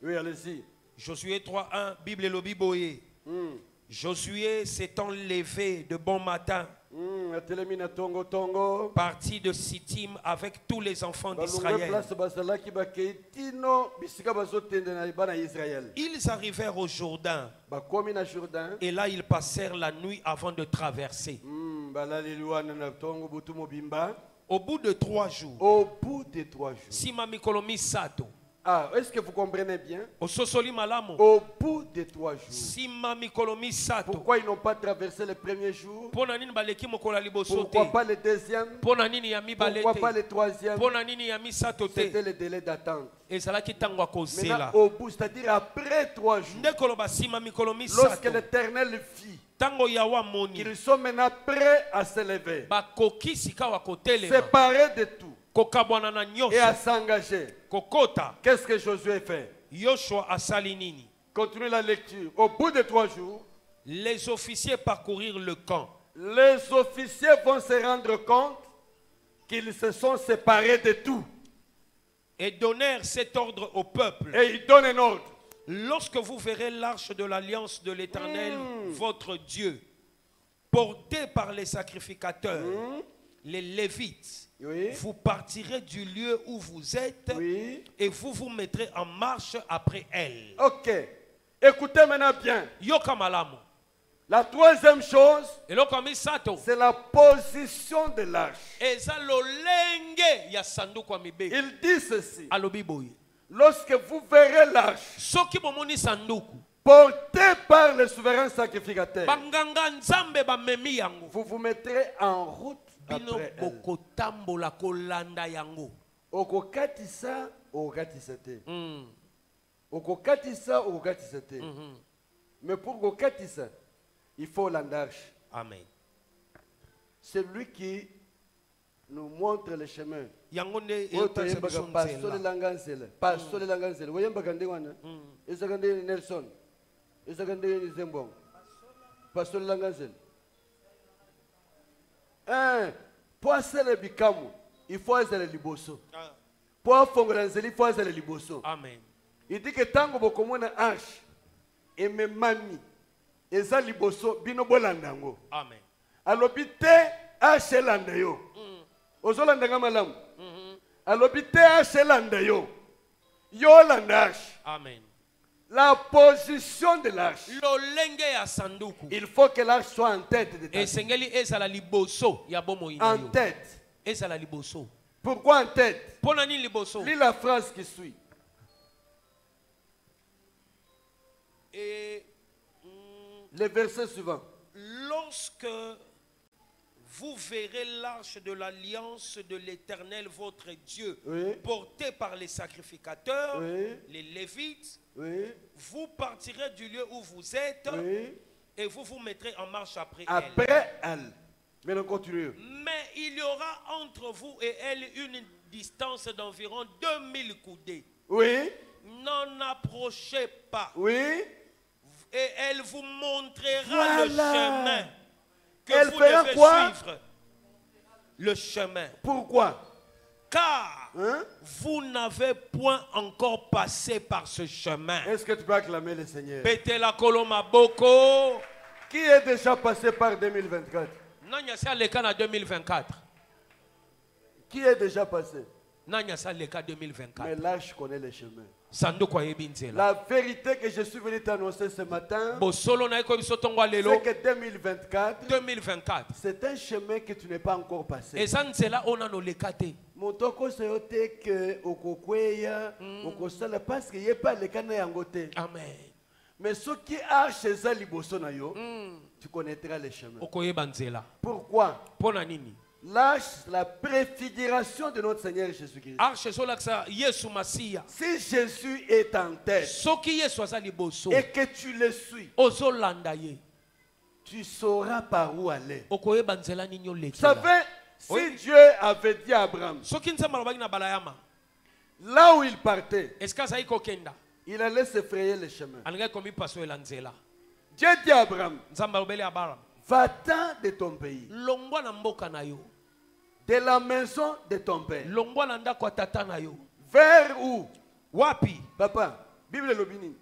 Oui, allez-y. Josué 3:1, Bible elobi boye. Josué s'étant levé de bon matin, Atelemina tongo tongo. parti de Sittim avec tous les enfants d'Israël. Place bazalaki bakeitino bisika bazotende na bana Israël. Ils arrivèrent au Jourdain Bakomi na Jourdain. et là ils passèrent la nuit avant de traverser. Balaliluana na tongo butu mobimba. Au bout de 3 jours, Au bout de 3 jours. Sima mikolomi sato, Ah, est-ce que vous comprenez bien? ososoli malamo, Au bout de 3 jours. Sima mikolomi sato. Pourquoi ils n'ont pas traversé le premier jour? Pona nini baleki mokola liboso te? Pourquoi pas le deuxième? Pona nini ya mibale Pourquoi pas te? le troisième? Pona nini ya misato C'était te? le délai d'attente. Ezalaki tango ya Maintenant, kozela. au bout, c'est-à-dire après 3 jours, Nde koloba sima mikolomi lorsque sato. l'Éternel vit Tango yawa moni. qu'ils sont maintenant prêts à se lever, Bakoki sika wa kotelema. séparés de tout Kokabwana na et nyonso. à s'engager, Kokota. qu'est-ce que Josué fait? Yoshua asali nini? Continue la lecture. Au bout de 3 jours, Les officiers parcourirent le camp. les officiers vont se rendre compte qu'ils se sont séparés de tout. Et donnèrent cet ordre au peuple. Et ils donnent un ordre. Lorsque vous verrez l'arche de l'alliance de l'Éternel, votre Dieu, portée par les sacrificateurs, les Lévites, Oui. vous partirez du lieu où vous êtes Oui. et vous vous mettrez en marche après elle. Ok. Écoutez maintenant bien. Yoka malamu. La troisième chose, Eloko misato. c'est la position de l'arche. Eza lolenge ya sanduku ya mibeko. Il dit ceci. Alobi boye. Lorsque vous verrez l'arche Soki bomoni sanduku. portée par le souverain sacrificateur, Banganga nzambe bamemi yango. vous vous mettrez en route bino bokotambola kolanda yango. Okokatisa, okokatisa te. Okokatisa, okokatisa te. Mais pour okokatisa, il faut l'andarche. Amen. C'est lui qui nous montre le chemin. Yangonde Pastor Langansele. Pastor Langansele. Vous voyez Bagande wana? Ezagande Nelson. Ezagande Zembong. Pastor Langansele. Pour faire le bikamu, il faut être le liboso. Pour faire le il faut être le liboso. Amen. Il dit que tango bokomona arche et me mami eza liboso bino bolandango. Amen. Alobite arche landa yo. Ozolanda nga malamu. Alobite arche landa yo. Yo landa arche. Amen. La position de l'arche. Il faut que l'arche soit en tête de ta vie. En tête. Pourquoi en tête? Lis la phrase qui suit. Et le verset suivant. Lorsque vous verrez l'arche de l'alliance de l'Éternel votre Dieu, portée par les sacrificateurs, les Lévites, vous partirez du lieu où vous êtes et vous vous mettrez en marche après elle. Mais on continue. Mais il y aura entre vous et elle une distance d'environ 2000 coudées. N'en approchez pas. Et elle vous montrera le chemin que elle vous fera devez quoi? Suivre. Le chemin. Pourquoi? Car vous n'avez point encore passé par ce chemin. Est-ce que tu peux acclamer le Seigneur? Pete la koloma boko. Qui est déjà passé par 2024? Nanya sa leka na 2024. Qui est déjà passé? Nanya sa leka 2024. Mais là, je connais le chemin. La vérité que je suis venu t'annoncer ce matin, c'est que 2024, c'est un chemin que tu n'es pas encore passé. Mon toko c'est que okokweya okosala parce que y a pas le kana yangote. Amen. Mais ce qui a chez liboso na yo, tu connaîtras le chemin. Pourquoi? L'arche, la préfiguration de notre Seigneur Jésus-Christ. Si Jésus est en tête et que tu le suis, tu sauras par où aller. Vous savez, si Dieu avait dit à Abraham, là où il partait, il allait se frayer le chemin. Dieu dit à Abraham, va-t'en de ton pays, de la maison de ton père. Vers où? Wapi. Papa, Bible l'obini.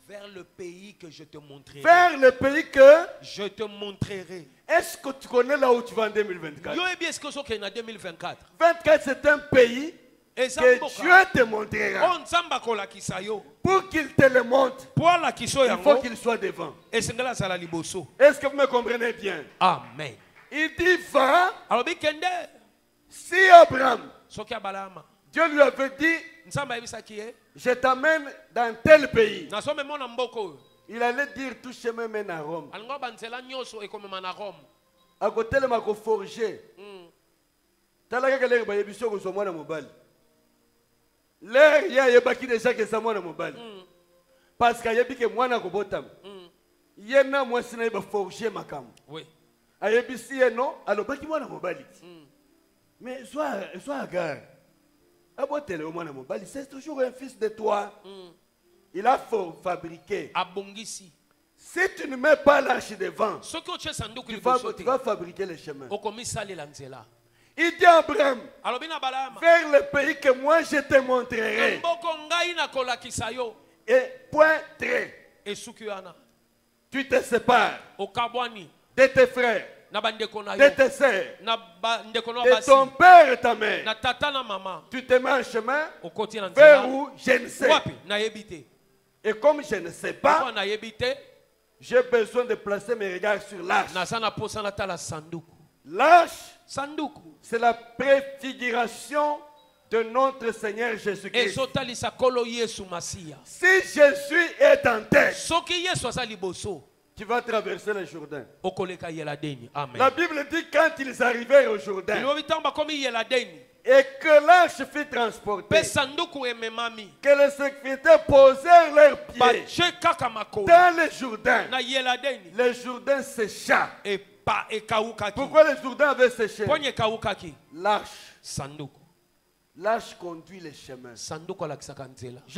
Vers le pays que je te montrerai. Vers le pays que je te montrerai. Est-ce que tu connais là où tu vas en 2024? Yo bien ce que so en 2024. 24 c'est un pays que Dieu te montrera. Pour qu'il te le montre, il faut qu'il soit devant. Est-ce que vous me comprenez bien? Amen. Il dit va. Si Abraham, Dieu lui avait dit, je t'amène dans tel pays, il allait dire tout chemin mène à Rome. À côté de ma forger. L'air il y a baki déjà que ça mona mobile. Parce qu'il y a que moi na ko botam. Yena moi sina ba forger makam. Oui. Ayebisi non, alors baki moi na mobile. Mais sois gare. Abotele au mona mobile, c'est toujours un fils de toi. Il a fabriqué. Abongisi. Si tu ne mets pas l'arche devant, tu vas fabriquer le chemin. Il dit à Abraham, vers le pays que moi je te montrerai. Et point très. Tu te sépares de tes frères, de tes sœurs, de ton père et ta mère. Tu te mets en chemin vers où je ne sais. Et comme je ne sais pas, j'ai besoin de placer mes regards sur l'arche. L'arche, c'est la préfiguration de notre Seigneur Jésus-Christ. Si Jésus est en tête, tu vas traverser le Jourdain. Amen. La Bible dit quand ils arrivèrent au Jourdain et que l'arche fut transportée, que les serviteurs posèrent leurs pieds dans le Jourdain, le Jourdain sécha. Pourquoi le Jourdain avait séché? L'arche conduit les chemins. J'ai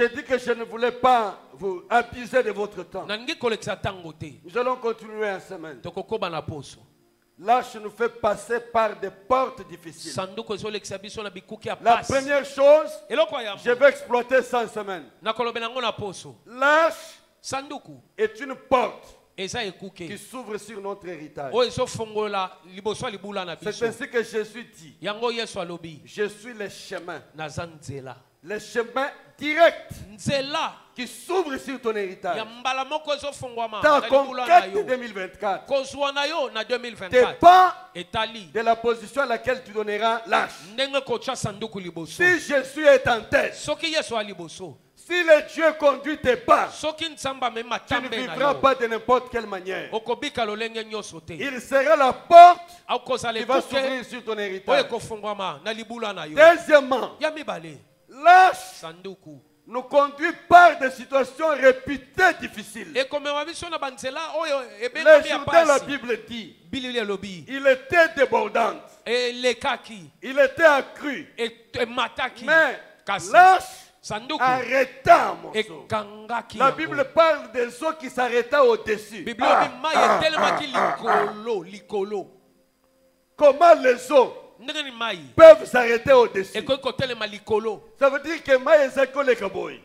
dit que je ne voulais pas vous abuser de votre temps. Nous allons continuer en semaine. L'arche nous fait passer par des portes difficiles. La première chose, je vais exploiter 100 semaines. L'arche est une porte qui s'ouvre sur notre héritage. C'est ainsi que Jésus dit, je suis le chemin. Le chemin direct qui s'ouvre sur ton héritage. Ta conquête 2024 dépend de la position à laquelle tu donneras l'arche. Si Jésus est en tête, si le Dieu conduit tes pas, tu ne vivras pas de n'importe quelle manière. Il sera la porte qui va s'ouvrir sur ton héritage. Deuxièmement, l'arche nous conduit par des situations réputées difficiles. Le Jourdain, la Bible dit, il était débordant, il était accru, mais l'arche arrêta mon morceau. La Bible parle des eaux qui s'arrêtaient au-dessus. Comment les eaux peuvent s'arrêter au-dessus? Ça veut dire que Maï Ezako le Kaboy.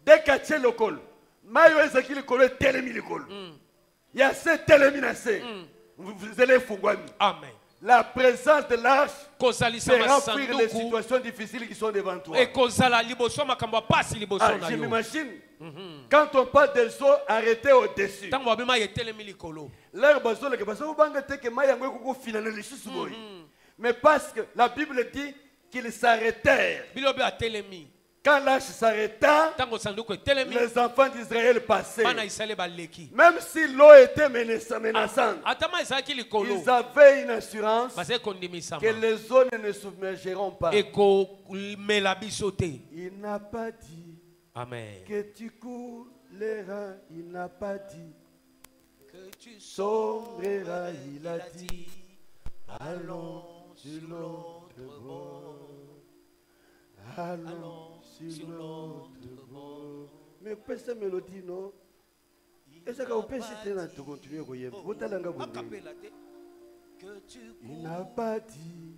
Dès qu'il y a le col, Maï Ezaki le col est télémi le col. Il y a cette télémination. Vous allez fouguami. Amen. La présence de l'arche fera fuir les situations difficiles qui sont devant toi. Je m'imagine, quand on parle des eaux arrêtées au-dessus, mais parce que la Bible dit qu'ils s'arrêtèrent. Quand l'arche s'arrêta, les enfants d'Israël passaient. Même si l'eau était menaçante, ils avaient une assurance que les eaux ne nous submergeront pas. Il n'a pas dit que tu couleras. Il n'a pas dit que tu sombreras. Il a dit allons sur l'autre bord. Allons sur l'autre bord. Mais pourquoi cette mélodie, non? Est-ce que vous pouvez continuer à il n'a pas dit.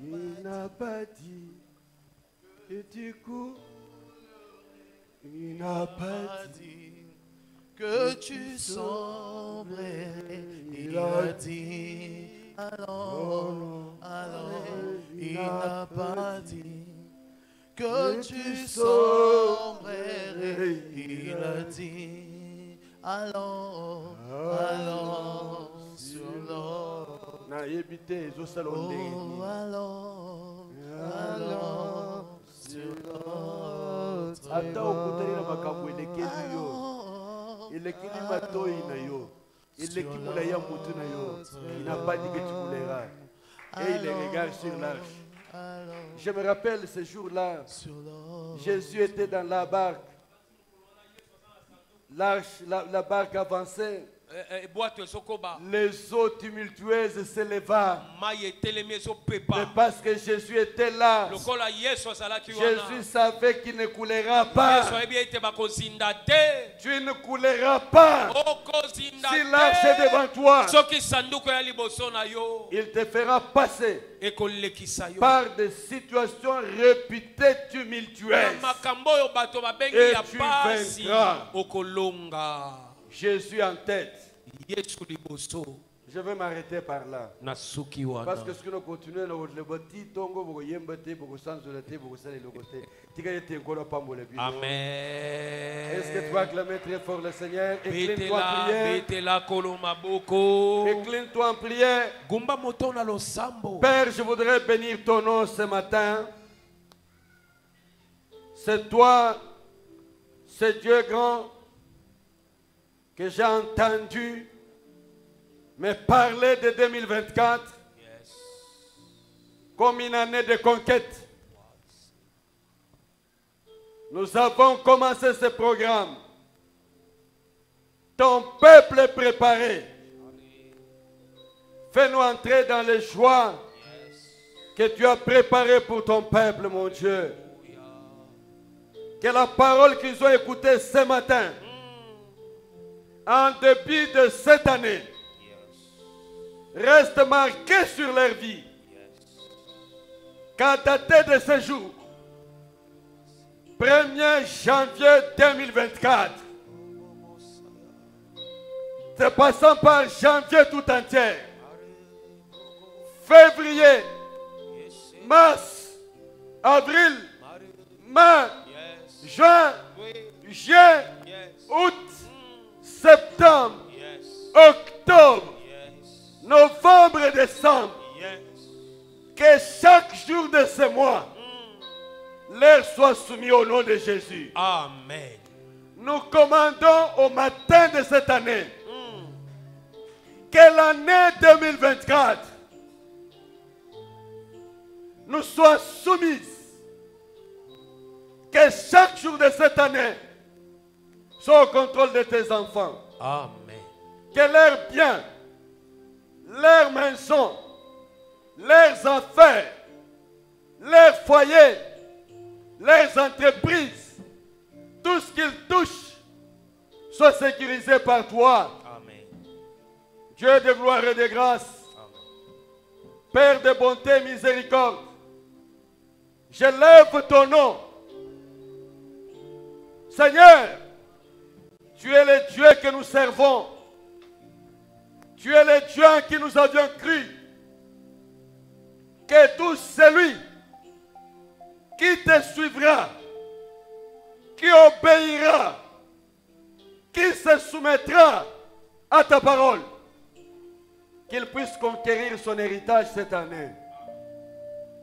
Il n'a pas dit que du coup, il n'a pas dit que tu sombrerais. Il a dit allons, allons. Il n'a pas dit que tu sombrerais. Il a dit allons, allons sur l'eau. Oh, allons, allons sur l'autre. Il n'a pas dit que tu couleras. Et il regarde sur l'arche. Je me rappelle ce jour-là, Jésus était dans la barque. L'arche, la barque avançait. Les eaux tumultueuses s'éleva. Mais parce que Jésus était là, Jésus savait qu'il ne coulera pas. Tu ne couleras pas. Si l'arche est devant toi, il te fera passer par des situations réputées tumultueuses. Et tu vaincras. Jésus en tête. Je vais m'arrêter par là. Parce que ce que nous continuons, Amen. Est-ce que tu vas acclamer très fort le Seigneur? Incline-toi en prière. Incline-toi en prière. Père, je voudrais bénir ton nom ce matin. C'est toi ce Dieu grand que j'ai entendu me parler de 2024 comme une année de conquête. Nous avons commencé ce programme. Ton peuple est préparé. Fais-nous entrer dans les joies que tu as préparées pour ton peuple, mon Dieu. Que la parole qu'ils ont écoutée ce matin, en début de cette année, reste marquée sur leur vie. Qu'à dater de ce jour, 1er janvier 2024, c'est passant par janvier tout entier, février, mars, avril, mai, juin, juillet, août, septembre, octobre, novembre et décembre. Que chaque jour de ce mois, leur soit soumis au nom de Jésus. Amen. Nous commandons au matin de cette année que l'année 2024 nous soit soumise. Que chaque jour de cette année soit au contrôle de tes enfants. Amen. Que leurs biens, leurs maisons, leurs affaires, leurs foyers, leurs entreprises, tout ce qu'ils touchent soit sécurisé par toi. Amen. Dieu de gloire et de grâce, Amen. Père de bonté et miséricorde, je lève ton nom. Seigneur, tu es le Dieu que nous servons. Tu es le Dieu en qui nous avions cru. Que tout celui qui te suivra, qui obéira, qui se soumettra à ta parole, qu'il puisse conquérir son héritage cette année.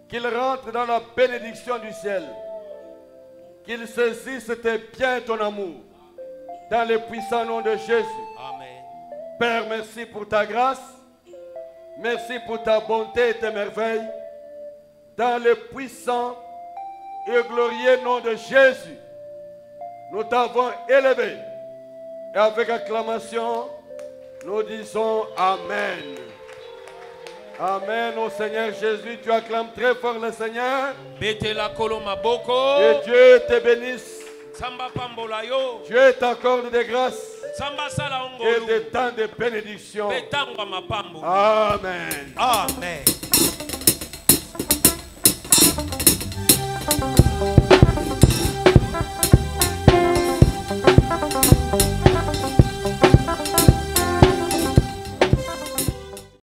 Qu'il rentre dans la bénédiction du ciel. Qu'il saisisse tes biens et ton amour. Dans le puissant nom de Jésus. Amen. Père, merci pour ta grâce. Merci pour ta bonté et tes merveilles. Dans le puissant et glorieux nom de Jésus, nous t'avons élevé. Et avec acclamation, nous disons Amen. Amen. Au Seigneur Jésus, tu acclames très fort le Seigneur. Et Dieu te bénisse. Dieu t'accorde de grâce et de temps de bénédiction. Amen. Amen.